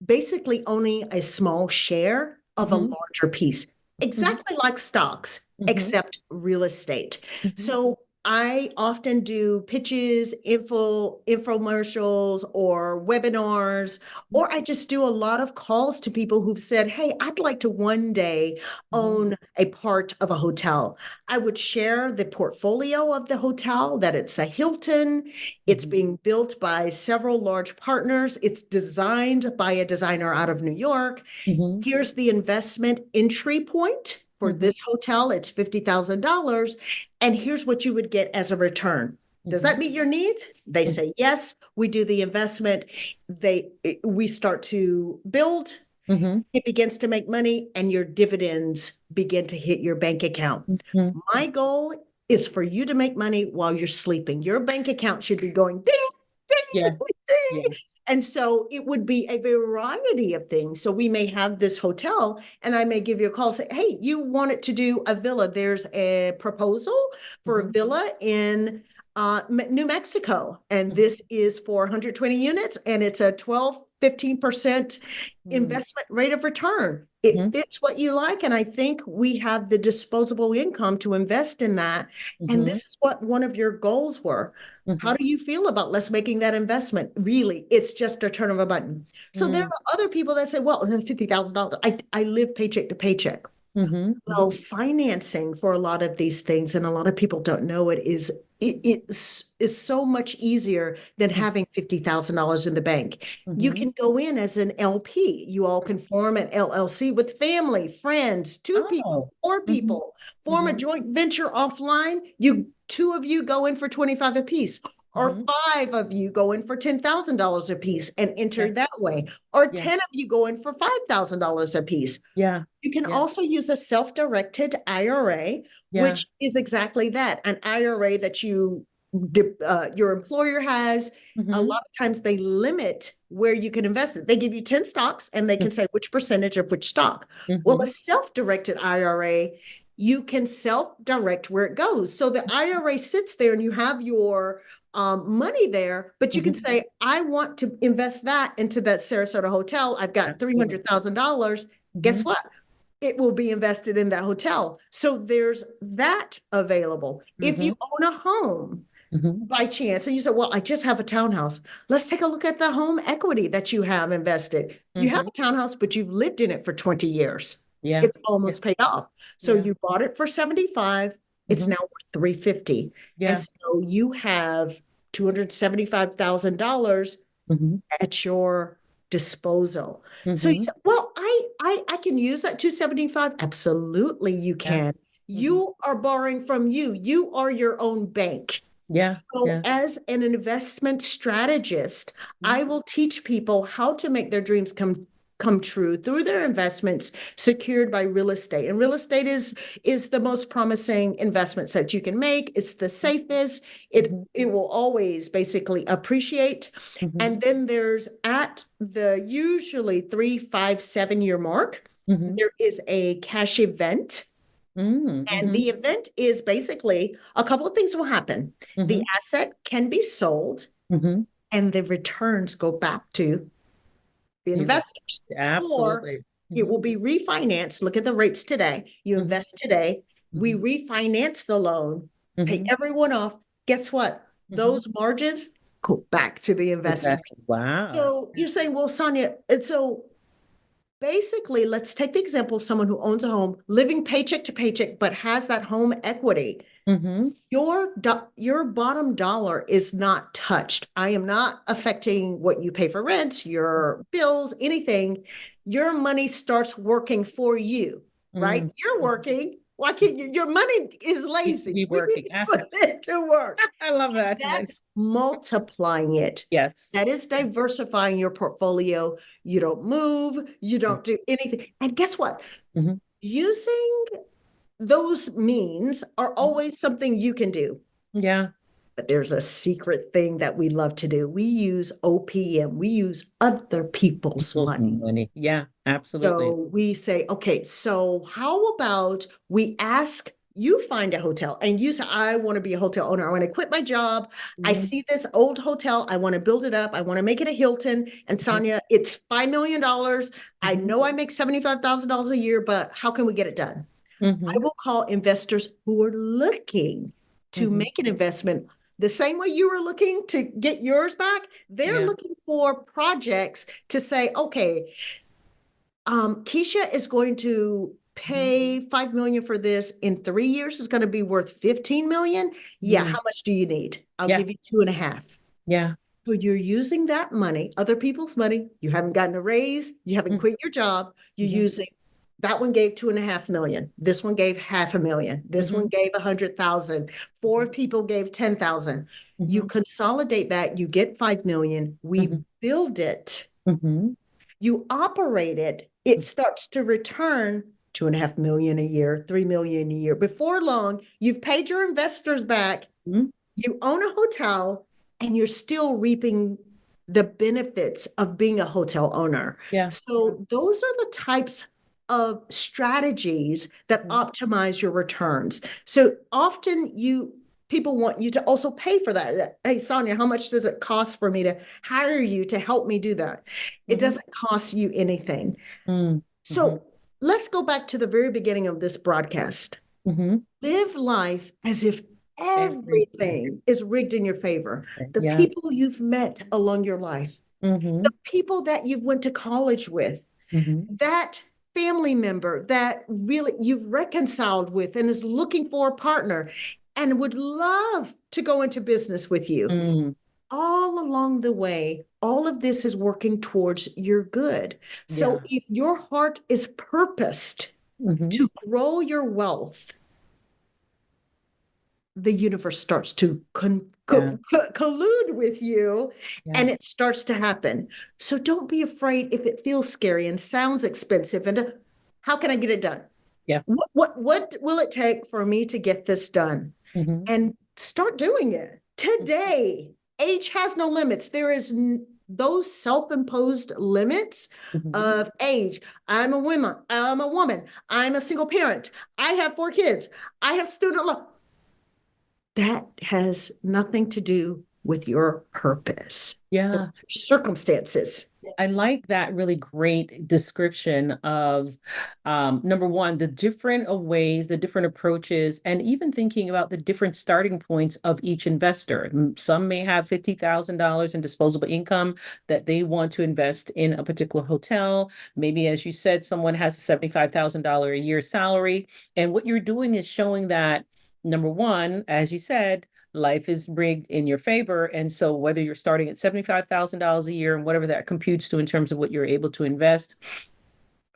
basically owning a small share of a larger piece, exactly like stocks, except real estate. So I often do pitches, infomercials, or webinars, or I just do a lot of calls to people who've said, hey, I'd like to one day own a part of a hotel. I would share the portfolio of the hotel, that it's a Hilton. It's being built by several large partners. It's designed by a designer out of New York. Here's the investment entry point. For this hotel, it's $50,000. And here's what you would get as a return. Does that meet your needs? They say, yes. We do the investment. We start to build, it begins to make money and your dividends begin to hit your bank account. My goal is for you to make money while you're sleeping. Your bank account should be going ding, ding, ding. And so it would be a variety of things. So we may have this hotel and I may give you a call, say, hey, you wanted to do a villa. There's a proposal for a villa in New Mexico. And this is for 120 units and it's a 15% investment rate of return. It fits what you like. And I think we have the disposable income to invest in that. And this is what one of your goals were. How do you feel about let's making that investment? Really, it's just a turn of a button. So there are other people that say, well, $50,000. I live paycheck to paycheck. Well, financing for a lot of these things, and a lot of people don't know it, is so much easier than having $50,000 in the bank. You can go in as an LP. You all can form an LLC with family, friends, people, 4 people, form a joint venture offline. Two of you go in for 25 apiece, or 5 of you go in for $10,000 a piece and enter that way, or 10 of you go in for $5,000 a piece. You can also use a self-directed IRA, which is exactly that, an IRA that your employer has. A lot of times they limit where you can invest it. They give you 10 stocks and they can say which percentage of which stock. Well, a self-directed IRA, you can self-direct where it goes. So the IRA sits there and you have your money there, but you can say, I want to invest that into that Sarasota hotel. I've got $300,000. Guess what? It will be invested in that hotel. So there's that available. If you own a home by chance, and you say, well, I just have a townhouse. Let's take a look at the home equity that you have invested. You have a townhouse, but you've lived in it for 20 years. It's almost paid off. So you bought it for 75. It's now worth 350. And so you have $275,000 at your disposal. So you say, well, I can use that 275. Absolutely, you can. You are borrowing from you. You are your own bank. So as an investment strategist, I will teach people how to make their dreams come true through their investments secured by real estate. And real estate is the most promising investments that you can make. It's the safest. It will always basically appreciate. And then there's at the usually 3, 5, 7-year mark, there is a cash event. And the event is basically a couple of things will happen. The asset can be sold and the returns go back to the investors. Absolutely. Or it will be refinanced. Look at the rates today. You invest today. We refinance the loan, pay everyone off. Guess what? Those margins go back to the investors. Wow. So you're saying, well, Sonya, and so basically, let's take the example of someone who owns a home, living paycheck to paycheck, but has that home equity. Your bottom dollar is not touched. I am not affecting what you pay for rent, your bills, anything. Your money starts working for you, right? You're working. Why can't you? Your money is lazy. Be working. Put it to work. I love that. That's multiplying it. Yes. That is diversifying your portfolio. You don't move. You don't do anything. And guess what? Using those means are always something you can do. But there's a secret thing that we love to do. We use OPM. We use other people's money. Yeah, absolutely. So we say, okay, so how about we ask, you find a hotel and you say, I want to be a hotel owner. I want to quit my job. I see this old hotel. I want to build it up. I want to make it a Hilton. And Sonya, it's $5 million. I know I make $75,000 a year, but how can we get it done? I will call investors who are looking to make an investment the same way you were looking to get yours back. They're looking for projects to say, okay, Keisha is going to pay $5 million for this. In 3 years, it's going to be worth 15 million. Yeah. How much do you need? I'll give you 2.5. So you're using that money, other people's money. You haven't gotten a raise. You haven't quit your job. You're using. That one gave 2.5 million. This one gave $500,000. This one gave 100,000. 4 people gave 10,000. You consolidate that, you get 5 million. We build it. You operate it. it starts to return 2.5 million a year, 3 million a year. Before long, you've paid your investors back, you own a hotel, and you're still reaping the benefits of being a hotel owner. Yeah. So those are the types of strategies that optimize your returns. So often people want you to also pay for that. Hey, Sonya, how much does it cost for me to hire you to help me do that? It doesn't cost you anything. So let's go back to the very beginning of this broadcast. Live life as if everything is rigged in your favor. The people you've met along your life, the people that you've went to college with, that family member that really you've reconciled with and is looking for a partner and would love to go into business with you. All along the way, all of this is working towards your good. So if your heart is purposed to grow your wealth, the universe starts to collude with you, and it starts to happen. So don't be afraid if it feels scary and sounds expensive. And how can I get it done? Yeah. What will it take for me to get this done? And start doing it today. Age has no limits. There is those self-imposed limits of age. I'm a woman. I'm a single parent. I have 4 kids. I have student loan. That has nothing to do with your purpose. The circumstances. I like that really great description of number one, the different ways, the different approaches, and even thinking about the different starting points of each investor. Some may have $50,000 in disposable income that they want to invest in a particular hotel. Maybe, as you said, someone has a $75,000 a year salary. And what you're doing is showing that, number one, as you said, life is rigged in your favor. And so whether you're starting at $75,000 a year and whatever that computes to in terms of what you're able to invest,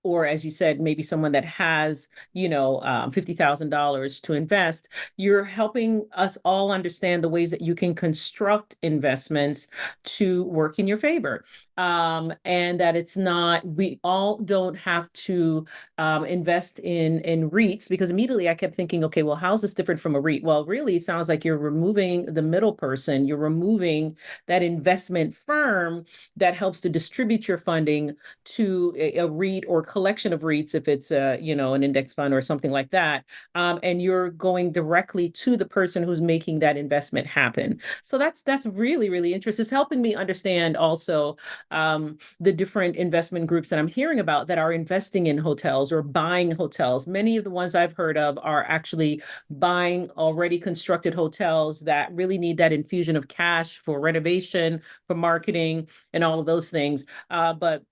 or as you said, maybe someone that has, $50,000 to invest, you're helping us all understand the ways that you can construct investments to work in your favor. And that it's not, we all don't have to invest in REITs, because immediately I kept thinking, okay, well, how's this different from a REIT? Well, really, it sounds like you're removing the middle person. You're removing that investment firm that helps to distribute your funding to a REIT or collection of REITs, if it's an index fund or something like that, and you're going directly to the person who's making that investment happen. So that's really, really interesting. It's helping me understand also the different investment groups that I'm hearing about that are investing in hotels or buying hotels. Many of the ones I've heard of are actually buying already constructed hotels that really need that infusion of cash for renovation, for marketing, and all of those things. But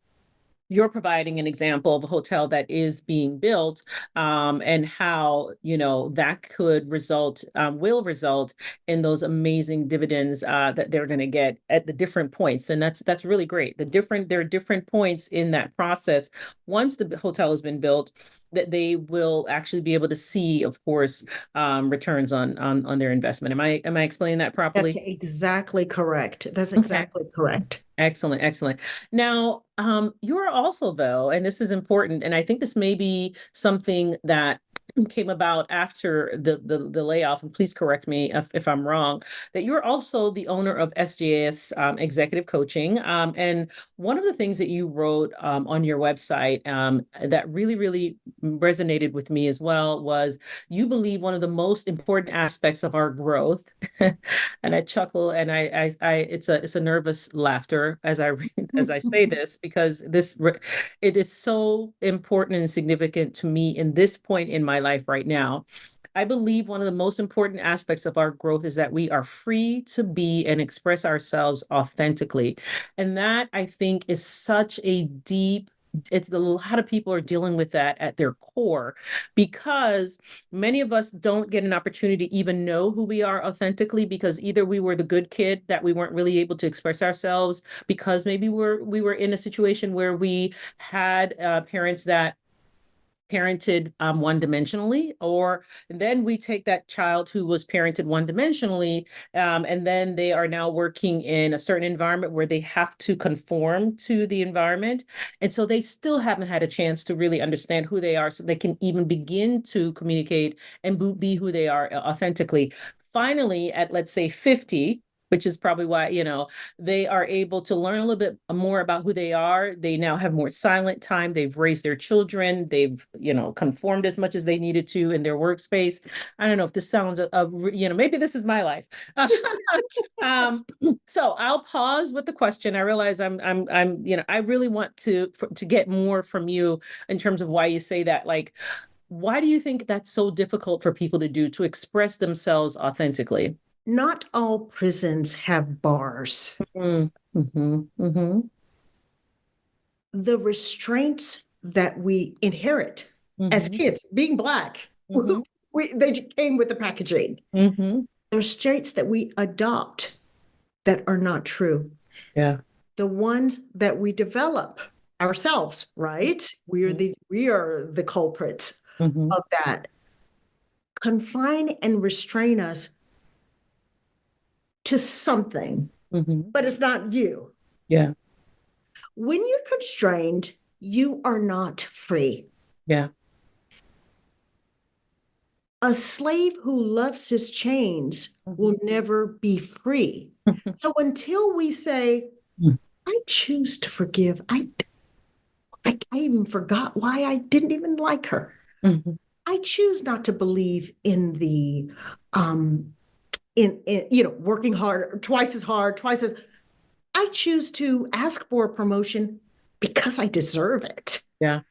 you're providing an example of a hotel that is being built, and how that could will result in those amazing dividends that they're going to get at the different points, and that's really great. There are different points in that process once the hotel has been built that they will actually be able to see, of course, returns on their investment. Am I explaining that properly? That's exactly correct. That's exactly correct. Excellent, excellent. Now, you're also, though, and this is important, and I think this may be something that came about after the layoff, and please correct me if I'm wrong, that you're also the owner of SJS Executive Coaching. And one of the things that you wrote on your website that really, really resonated with me as well was you believe one of the most important aspects of our growth, and I chuckle, and it's a nervous laughter as I say this, because it is so important and significant to me in this point in my life right now. I believe one of the most important aspects of our growth is that we are free to be and express ourselves authentically. And that, I think, is such a deep, a lot of people are dealing with that at their core, because many of us don't get an opportunity to even know who we are authentically, because either we were the good kid that we weren't really able to express ourselves, because maybe we were in a situation where we had parents that parented one-dimensionally, or then we take that child who was parented one-dimensionally, and then they are now working in a certain environment where they have to conform to the environment, and so they still haven't had a chance to really understand who they are, so they can even begin to communicate and be who they are authentically. Finally, at let's say 50, which is probably why, they are able to learn a little bit more about who they are. They now have more silent time. They've raised their children. They've, conformed as much as they needed to in their workspace. I don't know if this sounds, maybe this is my life. So I'll pause with the question. I realize I really want to get more from you in terms of why you say that. Like, why do you think that's so difficult for people to do, to express themselves authentically? Not all prisons have bars. Mm-hmm. Mm-hmm. The restraints that we inherit as kids, being Black, they came with the packaging. The restraints that we adopt that are not true. Yeah. The ones that we develop ourselves, right? We are the culprits of that. Confine and restrain us to something, but it's not you. Yeah. When you're constrained, you are not free. Yeah. A slave who loves his chains will never be free. So until we say, I choose to forgive, I even forgot why I didn't even like her. I choose not to believe in the working hard, twice as I choose to ask for a promotion because I deserve it. Yeah.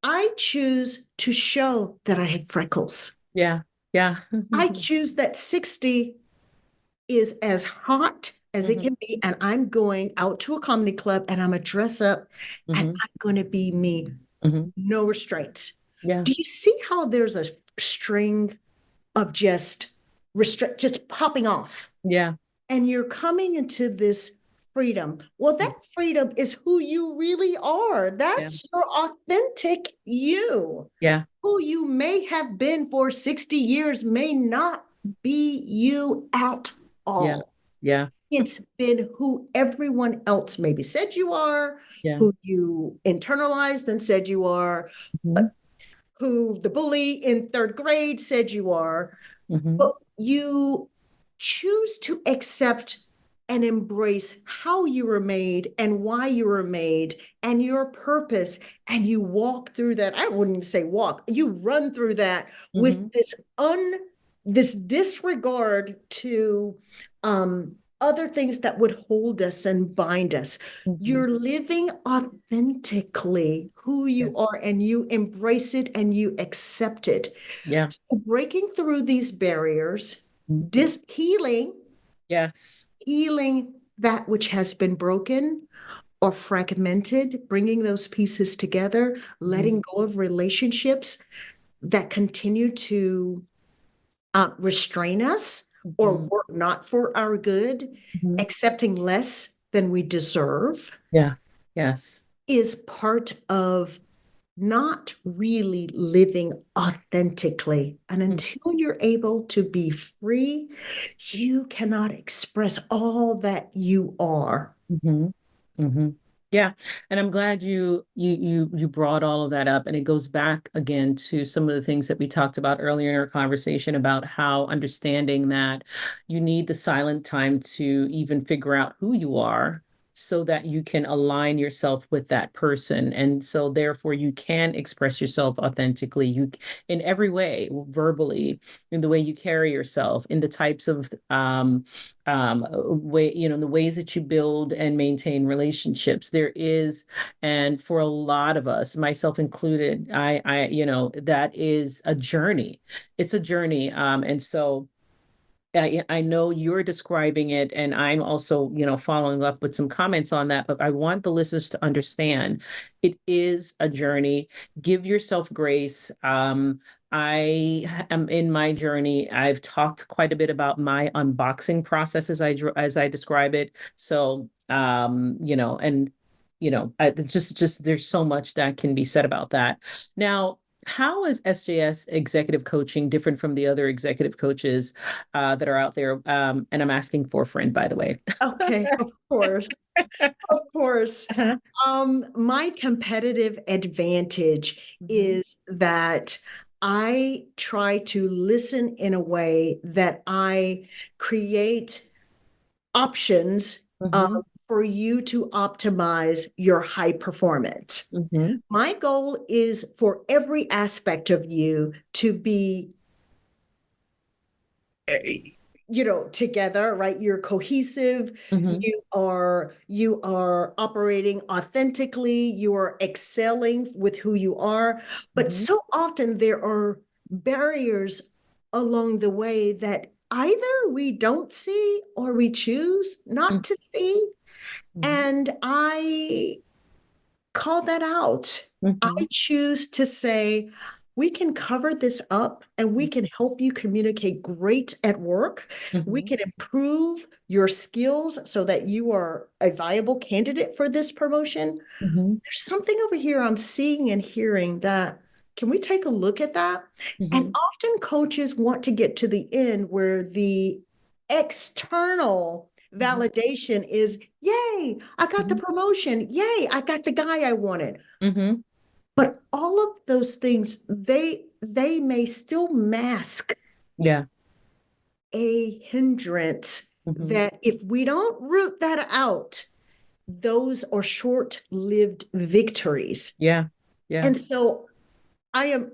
I choose to show that I have freckles. Yeah. Yeah. I choose that 60 is as hot as it can be, and I'm going out to a comedy club and I'm going to dress up and I'm going to be me. No restraints. Yeah. Do you see how there's a string of just popping off? Yeah. And you're coming into this freedom. Well, that freedom is who you really are. That's your authentic you. Yeah. Who you may have been for 60 years may not be you at all. Yeah. Yeah. It's been who everyone else maybe said you are, who you internalized and said you are, who the bully in third grade said you are. But you choose to accept and embrace how you were made and why you were made and your purpose. And you walk through that. I wouldn't even say walk. You run through that with this disregard to other things that would hold us and bind us. You're living authentically who you are, and you embrace it and you accept it. Yeah. So breaking through these barriers, healing that which has been broken or fragmented, bringing those pieces together, letting go of relationships that continue to restrain us or work not for our good, accepting less than we deserve. Yeah. Yes. Is part of not really living authentically. And until you're able to be free, you cannot express all that you are. Yeah. And I'm glad you brought all of that up. And it goes back again to some of the things that we talked about earlier in our conversation about how understanding that you need the silent time to even figure out who you are, so that you can align yourself with that person. And so therefore you can express yourself authentically, in every way, verbally, in the way you carry yourself, in the types of the ways that you build and maintain relationships. There is, and for a lot of us, myself included, that is a journey. It's a journey. And so I know you're describing it, and I'm also, following up with some comments on that, but I want the listeners to understand it is a journey. Give yourself grace. I am in my journey. I've talked quite a bit about my unboxing process as I describe it. So, it's just there's so much that can be said about that. Now, how is SJS Executive Coaching different from the other executive coaches that are out there? And I'm asking for a friend, by the way. Okay, of course. Of course. My competitive advantage is that I try to listen in a way that I create options for you to optimize your high performance. My goal is for every aspect of you to be together, right? You're cohesive, you are operating authentically, you are excelling with who you are. But so often there are barriers along the way that either we don't see or we choose not to see. And I call that out. I choose to say, we can cover this up and we can help you communicate great at work. We can improve your skills so that you are a viable candidate for this promotion. There's something over here I'm seeing and hearing that. Can we take a look at that? And often coaches want to get to the end where the external validation is, yay, I got the promotion. Yay, I got the guy I wanted. But all of those things, they may still mask a hindrance that if we don't root that out, those are short-lived victories. And so I am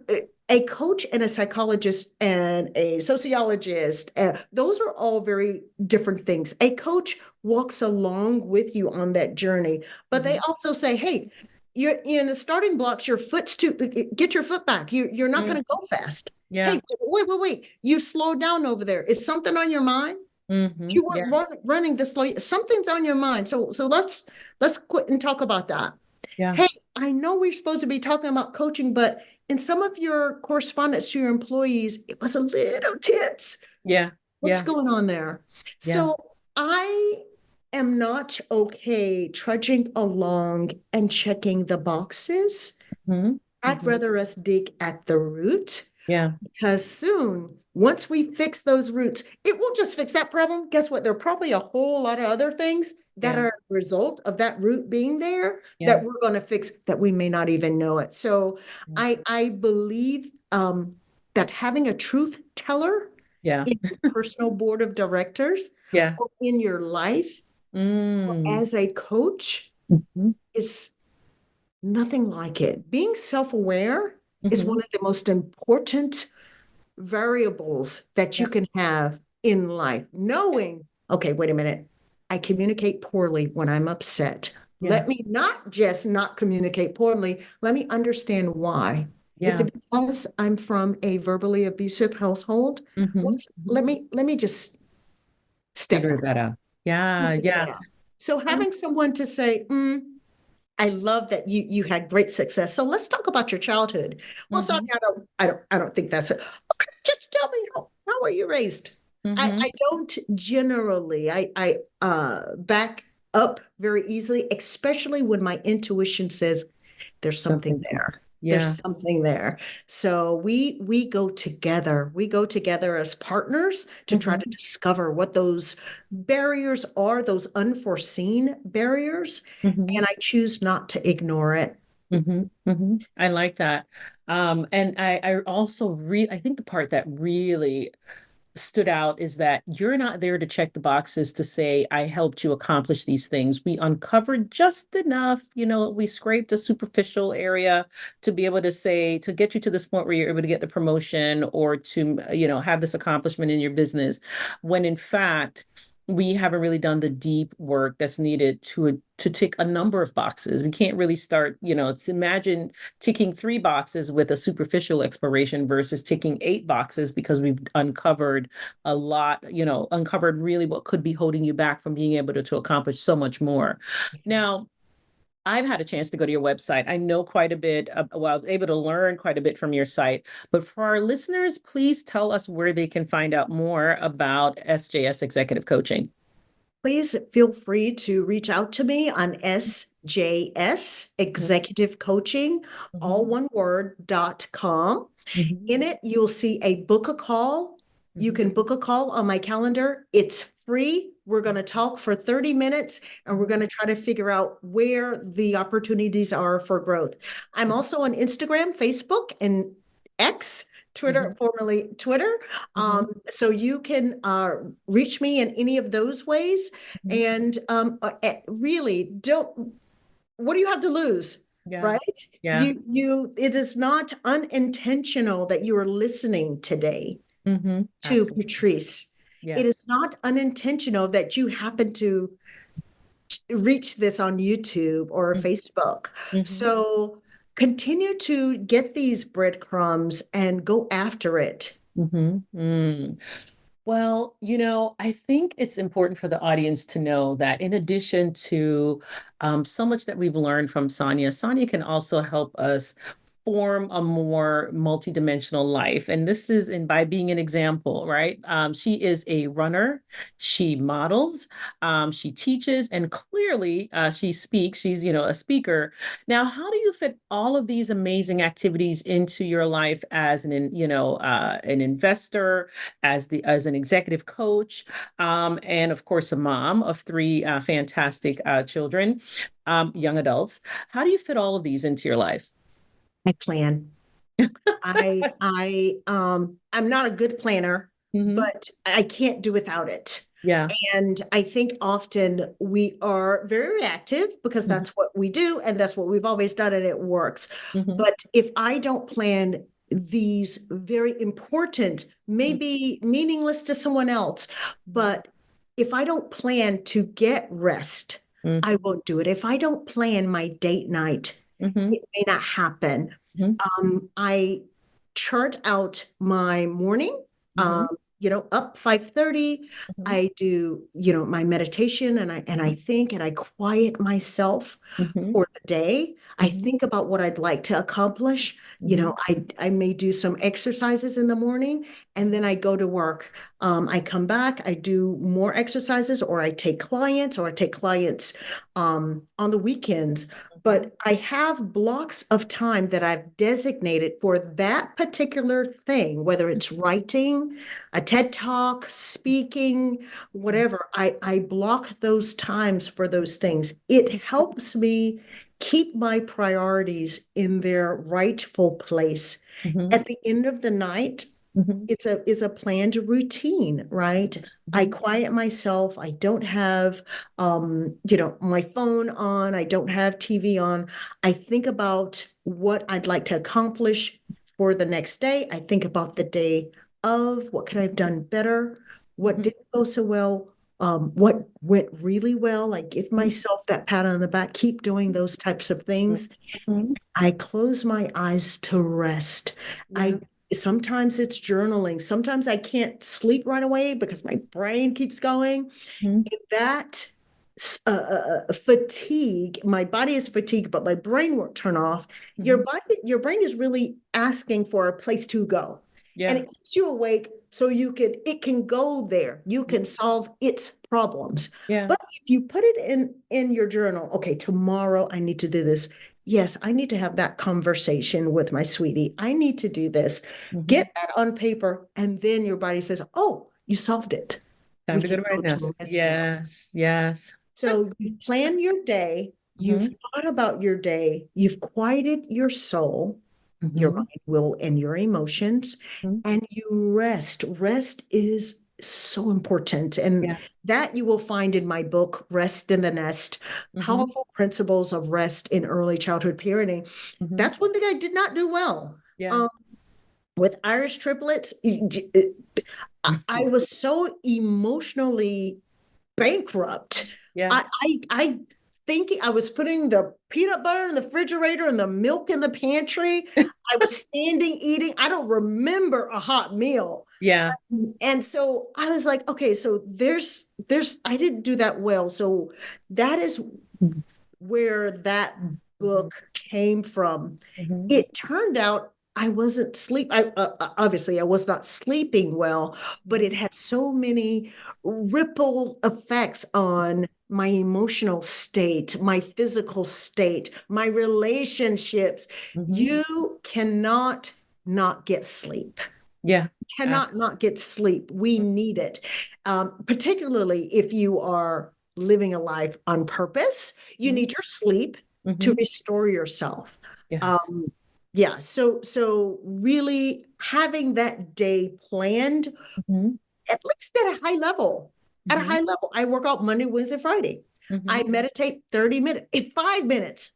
a coach and a psychologist and a sociologist. Those are all very different things. A coach walks along with you on that journey, but they also say, hey, you're in the starting blocks, your foot's too, get your foot back. You're not going to go fast. Hey, wait. You slowed down over there. Is something on your mind? You weren't running this slow. Something's on your mind. So let's quit and talk about that. Hey, I know we're supposed to be talking about coaching, but in some of your correspondence to your employees, it was a little tense. What's going on there? So I am not okay trudging along and checking the boxes. I'd rather us dig at the root. Because soon, once we fix those roots, it won't just fix that problem. Guess what? There are probably a whole lot of other things that are a result of that root being there that we're going to fix that we may not even know it. So I believe that having a truth teller in your personal board of directors or in your life as a coach is nothing like it. Being self-aware is one of the most important variables that you can have in life. Knowing, okay, wait a minute, I communicate poorly when I'm upset. Let me not just not communicate poorly. Let me understand why. Is it because I'm from a verbally abusive household? Let me just figure that out. So having someone to say, I love that you had great success. So let's talk about your childhood. Well, Sonya, I don't think that's it. Okay, just tell me how were you raised? I don't generally. I back up very easily, especially when my intuition says there's something there. There's something there. So we go together. We go together as partners to try to discover what those barriers are, those unforeseen barriers. And I choose not to ignore it. I like that. And I also I think the part that really stood out is that you're not there to check the boxes to say, I helped you accomplish these things. We uncovered just enough, we scraped a superficial area to be able to say, to get you to this point where you're able to get the promotion or to, have this accomplishment in your business. When in fact, we haven't really done the deep work that's needed to tick a number of boxes. We can't really start, imagine ticking 3 boxes with a superficial exploration versus ticking 8 boxes because we've uncovered a lot, uncovered really what could be holding you back from being able to accomplish so much more. Now, I've had a chance to go to your website. I know quite a bit, I was able to learn quite a bit from your site. But for our listeners, please tell us where they can find out more about SJS Executive Coaching. Please feel free to reach out to me on SJS SJS Executive Coaching, all one word.com. In it, you'll see a book a call. You can book a call on my calendar. It's free. We're going to talk for 30 minutes and we're going to try to figure out where the opportunities are for growth. I'm also on Instagram, Facebook, and X, Twitter, formerly Twitter. So you can reach me in any of those ways. And really what do you have to lose? Yeah. Right? Yeah. It is not unintentional that you are listening today to Absolutely. Patrice. Yes. It is not unintentional that you happen to reach this on YouTube or Facebook. So continue to get these breadcrumbs and go after it. Well, I think it's important for the audience to know that in addition to so much that we've learned from Sonya, Sonya can also help us form a more multidimensional life. And this is by being an example, right? She is a runner. She models, she teaches, and clearly she speaks. She's, a speaker. Now, how do you fit all of these amazing activities into your life as an investor, as an executive coach, and of course, a mom of three fantastic children, young adults? How do you fit all of these into your life? I plan. I'm not a good planner, but I can't do without it. Yeah. And I think often we are very reactive because that's what we do and that's what we've always done and it works. But if I don't plan these very important, maybe meaningless to someone else, but if I don't plan to get rest, I won't do it. If I don't plan my date night, it may not happen. I chart out my morning, up 5:30. I do, my meditation and I think and I quiet myself for the day. I think about what I'd like to accomplish. I may do some exercises in the morning and then I go to work. I come back, I do more exercises or I take clients on the weekends. But I have blocks of time that I've designated for that particular thing, whether it's writing, a TED Talk, speaking, whatever. I block those times for those things. It helps me keep my priorities in their rightful place. At the end of the night, it's a planned routine, right? I quiet myself. I don't have, my phone on. I don't have TV on. I think about what I'd like to accomplish for the next day. I think about the day of what could I have done better? What didn't go so well? What went really well? I give myself that pat on the back, keep doing those types of things. I close my eyes to rest. Sometimes it's journaling. Sometimes I can't sleep right away because my brain keeps going. That fatigue, my body is fatigued, but my brain won't turn off. Your brain is really asking for a place to go. Yeah. And it keeps you awake so it can go there. You can solve its problems. Yeah. But if you put it in your journal, okay, tomorrow I need to do this. Yes, I need to have that conversation with my sweetie. I need to do this. Get that on paper. And then your body says, oh, you solved it. Time to go to bed now. Yes, yes. So you've planned your day. You've thought about your day. You've quieted your soul, your mind, will, and your emotions. And you rest. Rest is so important. And that you will find in my book, Rest in the Nest, Powerful Principles of Rest in Early Childhood Parenting. That's one thing I did not do well. Yeah. With Irish triplets, I was so emotionally bankrupt. Yeah. I thinking I was putting the peanut butter in the refrigerator and the milk in the pantry. I was standing eating. I don't remember a hot meal. Yeah. And so I was like, okay, so I didn't do that well. So that is where that book came from. It turned out I wasn't obviously I was not sleeping well, but it had so many ripple effects on my emotional state, my physical state, my relationships. You cannot not get sleep. Yeah. Cannot not get sleep. We need it. Particularly if you are living a life on purpose, you need your sleep to restore yourself. Yes. Yeah. So really having that day planned, at least at a high level. At a high level, I work out Monday, Wednesday, Friday. I meditate 30 minutes, 5 minutes,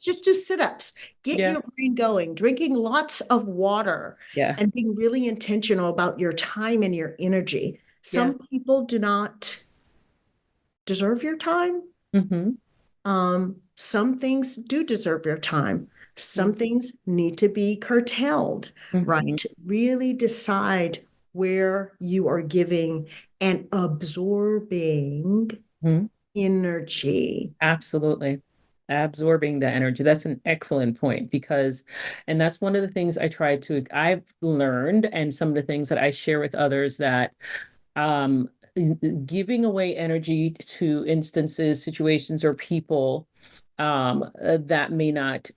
just do sit-ups, get your brain going, drinking lots of water, and being really intentional about your time and your energy. Some people do not deserve your time. Some things do deserve your time. Some things need to be curtailed, right? Really decide where you are giving and absorbing energy. Absolutely. Absorbing the energy. That's an excellent point and that's one of the things I've learned, and some of the things that I share with others, that um, giving away energy to instances, situations, or people that may not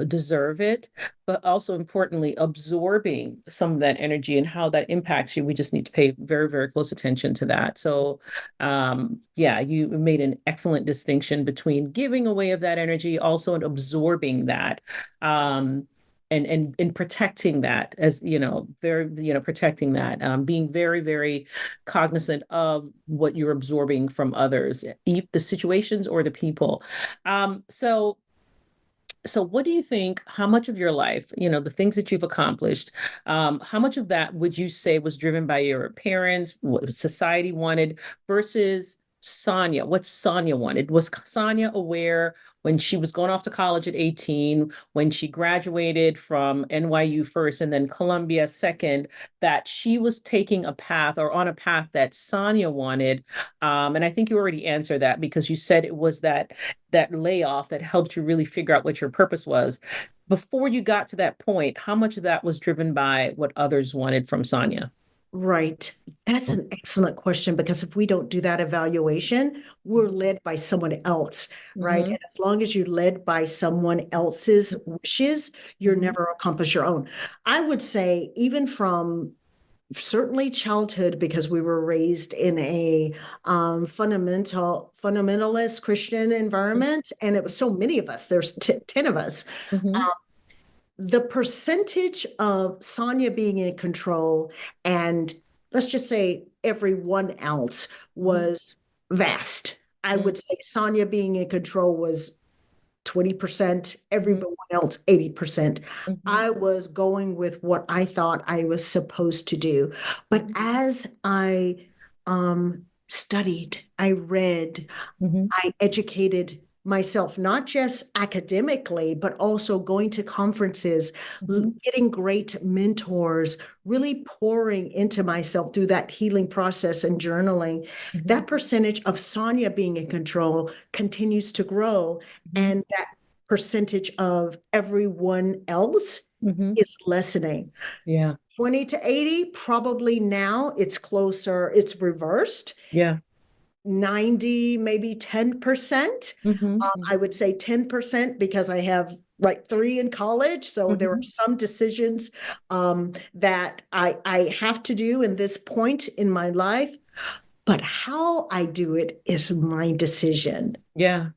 deserve it, but also importantly, absorbing some of that energy and how that impacts you. We just need to pay very, very close attention to that. So, yeah, you made an excellent distinction between giving away of that energy, also and absorbing that. And protecting that, as protecting that, being very, very cognizant of what you're absorbing from others, the situations or the people. So what do you think, how much of your life, the things that you've accomplished, how much of that would you say was driven by your parents, what society wanted, versus Sonya, what Sonya wanted? Was Sonya aware when she was going off to college at 18, when she graduated from NYU first and then Columbia second, that she was taking a path or on a path that Sonya wanted? And I think you already answered that, because you said it was that layoff that helped you really figure out what your purpose was. Before you got to that point, how much of that was driven by what others wanted from Sonya? Right. That's an excellent question, because if we don't do that evaluation, we're led by someone else, right? And as long as you're led by someone else's wishes, you'll never accomplish your own. I would say, even from certainly childhood, because we were raised in a fundamentalist Christian environment, and it was so many of us, there's 10 of us. The percentage of Sonya being in control, and let's just say everyone else, was vast. I would say Sonya being in control was 20%, everyone else 80%. I was going with what I thought I was supposed to do. But as I studied, I read, I educated myself, not just academically, but also going to conferences, getting great mentors, really pouring into myself through that healing process and journaling. That percentage of Sonya being in control continues to grow. And that percentage of everyone else is lessening. Yeah. 20 to 80, probably now it's closer, it's reversed. Yeah. 90, maybe 10%. I would say 10% because I have three in college. So there are some decisions that I have to do in this point in my life, but how I do it is my decision. Yeah.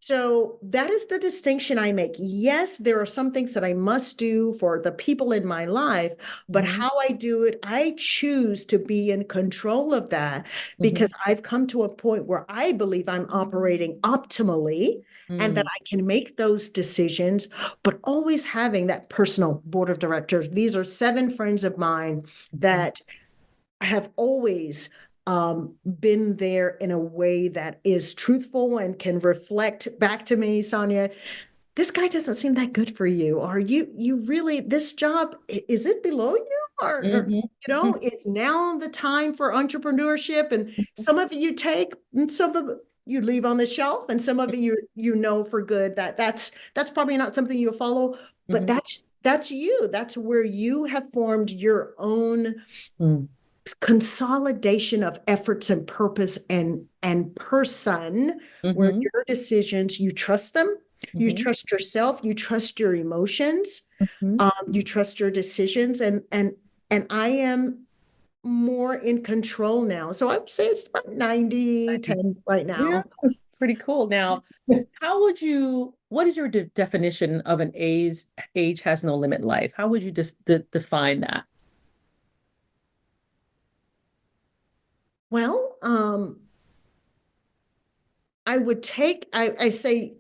So that is the distinction I make. Yes, there are some things that I must do for the people in my life, but how I do it, I choose to be in control of that, because I've come to a point where I believe I'm operating optimally and that I can make those decisions, but always having that personal board of directors. These are 7 friends of mine that have always been there in a way that is truthful and can reflect back to me, Sonya, this guy doesn't seem that good for you. Or you really, this job, is it below you? Or is now the time for entrepreneurship? And some of it you take, and some of it you leave on the shelf, and some of it you know for good that's probably not something you'll follow. But that's you. That's where you have formed your own consolidation of efforts and purpose and person, where your decisions, you trust them, you trust yourself, you trust your emotions, you trust your decisions, and I am more in control now. So I would say it's about 90-10 right now. Yeah, pretty cool. Now, what is your definition of an age has no limit life? How would you just define that? Well, I say,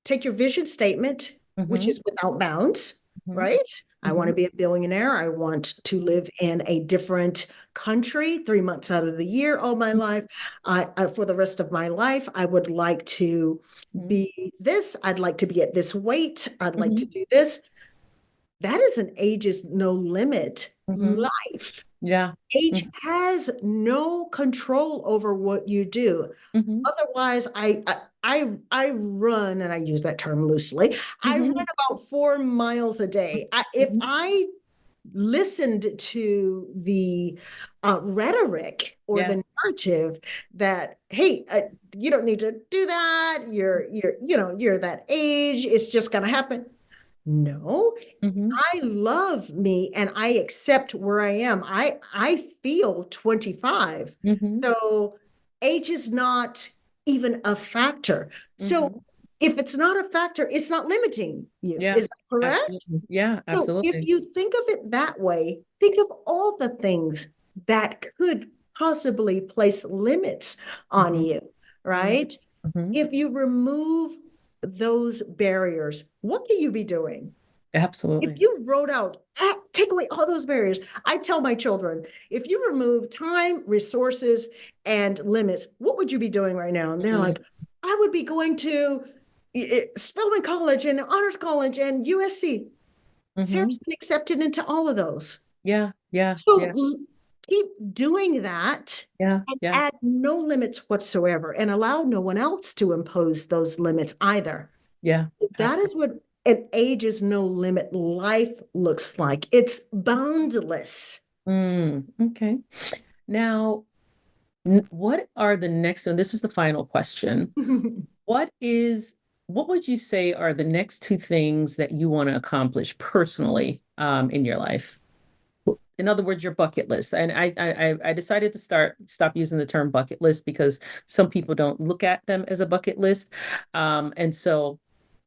take your vision statement, which is without bounds, right? I want to be a billionaire. I want to live in a different country 3 months out of the year all my life. For the rest of my life, I would like to be this. I'd like to be at this weight. I'd like to do this. That is an age is no limit life. Yeah. Age has no control over what you do. Otherwise, I run, and I use that term loosely. I run about 4 miles a day. If I listened to the rhetoric or the narrative that, hey, you don't need to do that. You're that age. It's just going to happen. No, I love me and I accept where I am. I feel 25. So age is not even a factor. So if it's not a factor, it's not limiting you. Yeah, Is that correct? absolutely. Yeah, absolutely. So if you think of it that way, think of all the things that could possibly place limits on you, right? If you remove those barriers, what can you be doing? Absolutely. If you wrote out, take away all those barriers, I tell my children, if you remove time, resources, and limits, what would you be doing right now? And they're like, I would be going to Spelman College and Honors College and USC. Sarah's been accepted into all of those. Yeah. So keep doing that and add no limits whatsoever and allow no one else to impose those limits either. Yeah. That is what an age is no limit life looks like. It's boundless. Okay. Now, what are the next, and this is the final question. What would you say are the next 2 things that you want to accomplish personally in your life? In other words, your bucket list. And I decided to stop using the term bucket list because some people don't look at them as a bucket list. And so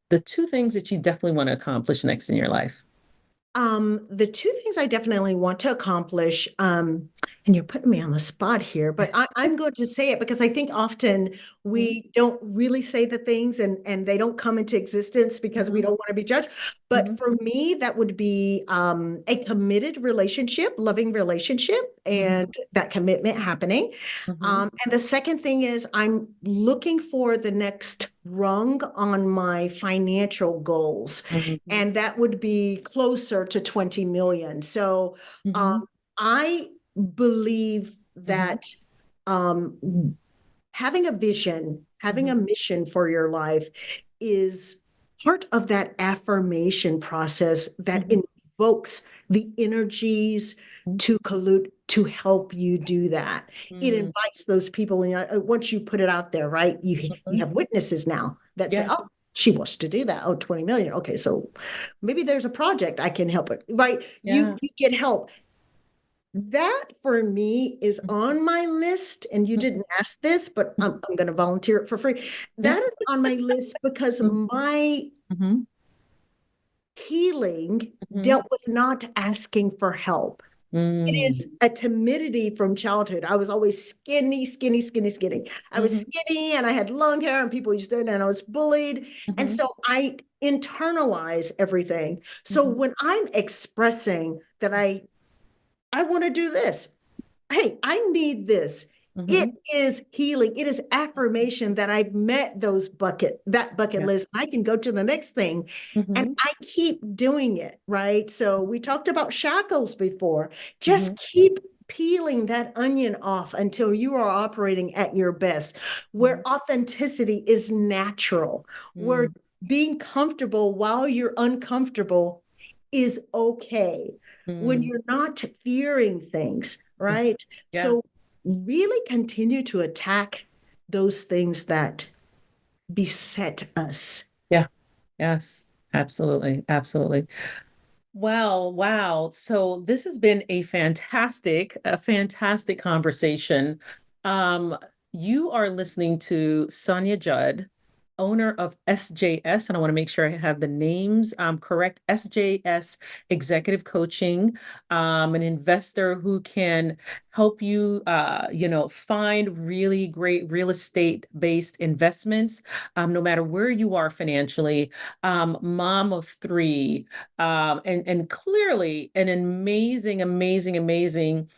the 2 things that you definitely want to accomplish next in your life. The 2 things I definitely want to accomplish, and you're putting me on the spot here, but I'm going to say it because I think often we don't really say the things and they don't come into existence because we don't want to be judged. But for me, that would be a committed relationship, loving relationship, and that commitment happening. And the second thing is I'm looking for the next rung on my financial goals, and that would be closer to 20 million. So I believe that having a vision, having a mission for your life is part of that affirmation process that invokes the energies to collude to help you do that. It invites those people, and once you put it out there, right, you have witnesses now that say, oh, she wants to do that. Oh, 20 million. Okay, so maybe there's a project I can help with, right? You get help. That for me is on my list, and you didn't ask this, but I'm going to volunteer it for free. That is on my list because my healing dealt with not asking for help. It is a timidity from childhood. I was always skinny. I was skinny and I had long hair and people used to, and I was bullied. And so I internalize everything. So when I'm expressing that I want to do this, hey, I need this. It is healing. It is affirmation that I've met that bucket list. I can go to the next thing and I keep doing it, right? So we talked about shackles before. Just keep peeling that onion off until you are operating at your best, where authenticity is natural, where being comfortable while you're uncomfortable is okay, when you're not fearing things, right? Yeah. So really continue to attack those things that beset us. Yeah. Yes. Absolutely. Absolutely. Wow. So this has been a fantastic conversation. Um, you are listening to Sonya Judd, owner of SJS, and I want to make sure I have the names correct. SJS Executive Coaching, an investor who can help you, find really great real estate-based investments, no matter where you are financially. Mom of three, and clearly an amazing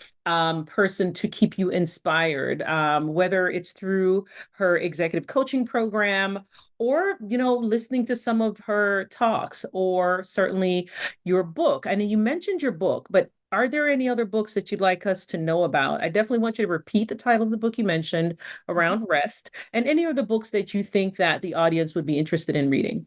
person to keep you inspired, whether it's through her executive coaching program or, listening to some of her talks or certainly your book. I know you mentioned your book, but are there any other books that you'd like us to know about? I definitely want you to repeat the title of the book you mentioned around rest and any other books that you think that the audience would be interested in reading.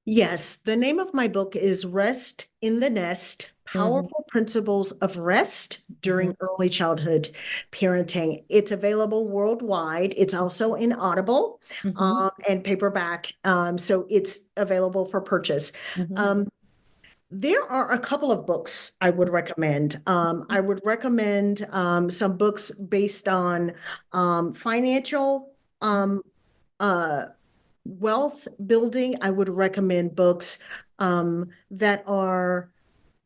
Yes, the name of my book is Rest in the Nest: Powerful Principles of Rest During Early Childhood Parenting. It's available worldwide. It's also in Audible and paperback. So it's available for purchase. There are a couple of books I would recommend. I would recommend some books based on financial wealth building. I would recommend books that are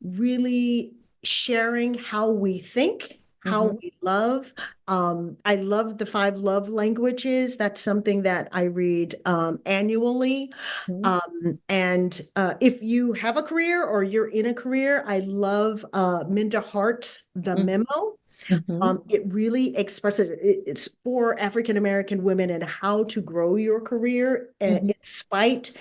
really sharing how we think, how we love. I love the 5 love languages. That's something that I read annually. And if you have a career or you're in a career, I love Minda Hart's The Memo. It really expresses it's for African American women and how to grow your career in spite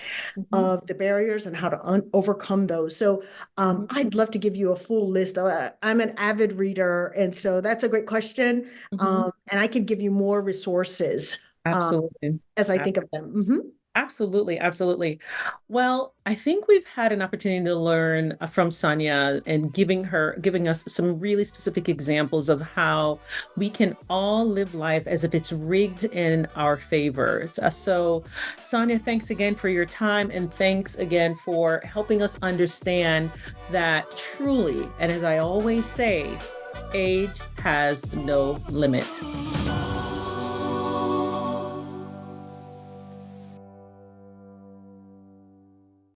of the barriers and how to overcome those. So I'd love to give you a full list. I'm an avid reader, and so that's a great question. And I can give you more resources Absolutely. as I think of them. Absolutely. Well, I think we've had an opportunity to learn from Sonya and giving us some really specific examples of how we can all live life as if it's rigged in our favors. So Sonya, thanks again for your time, and thanks again for helping us understand that truly, and as I always say, age has no limit.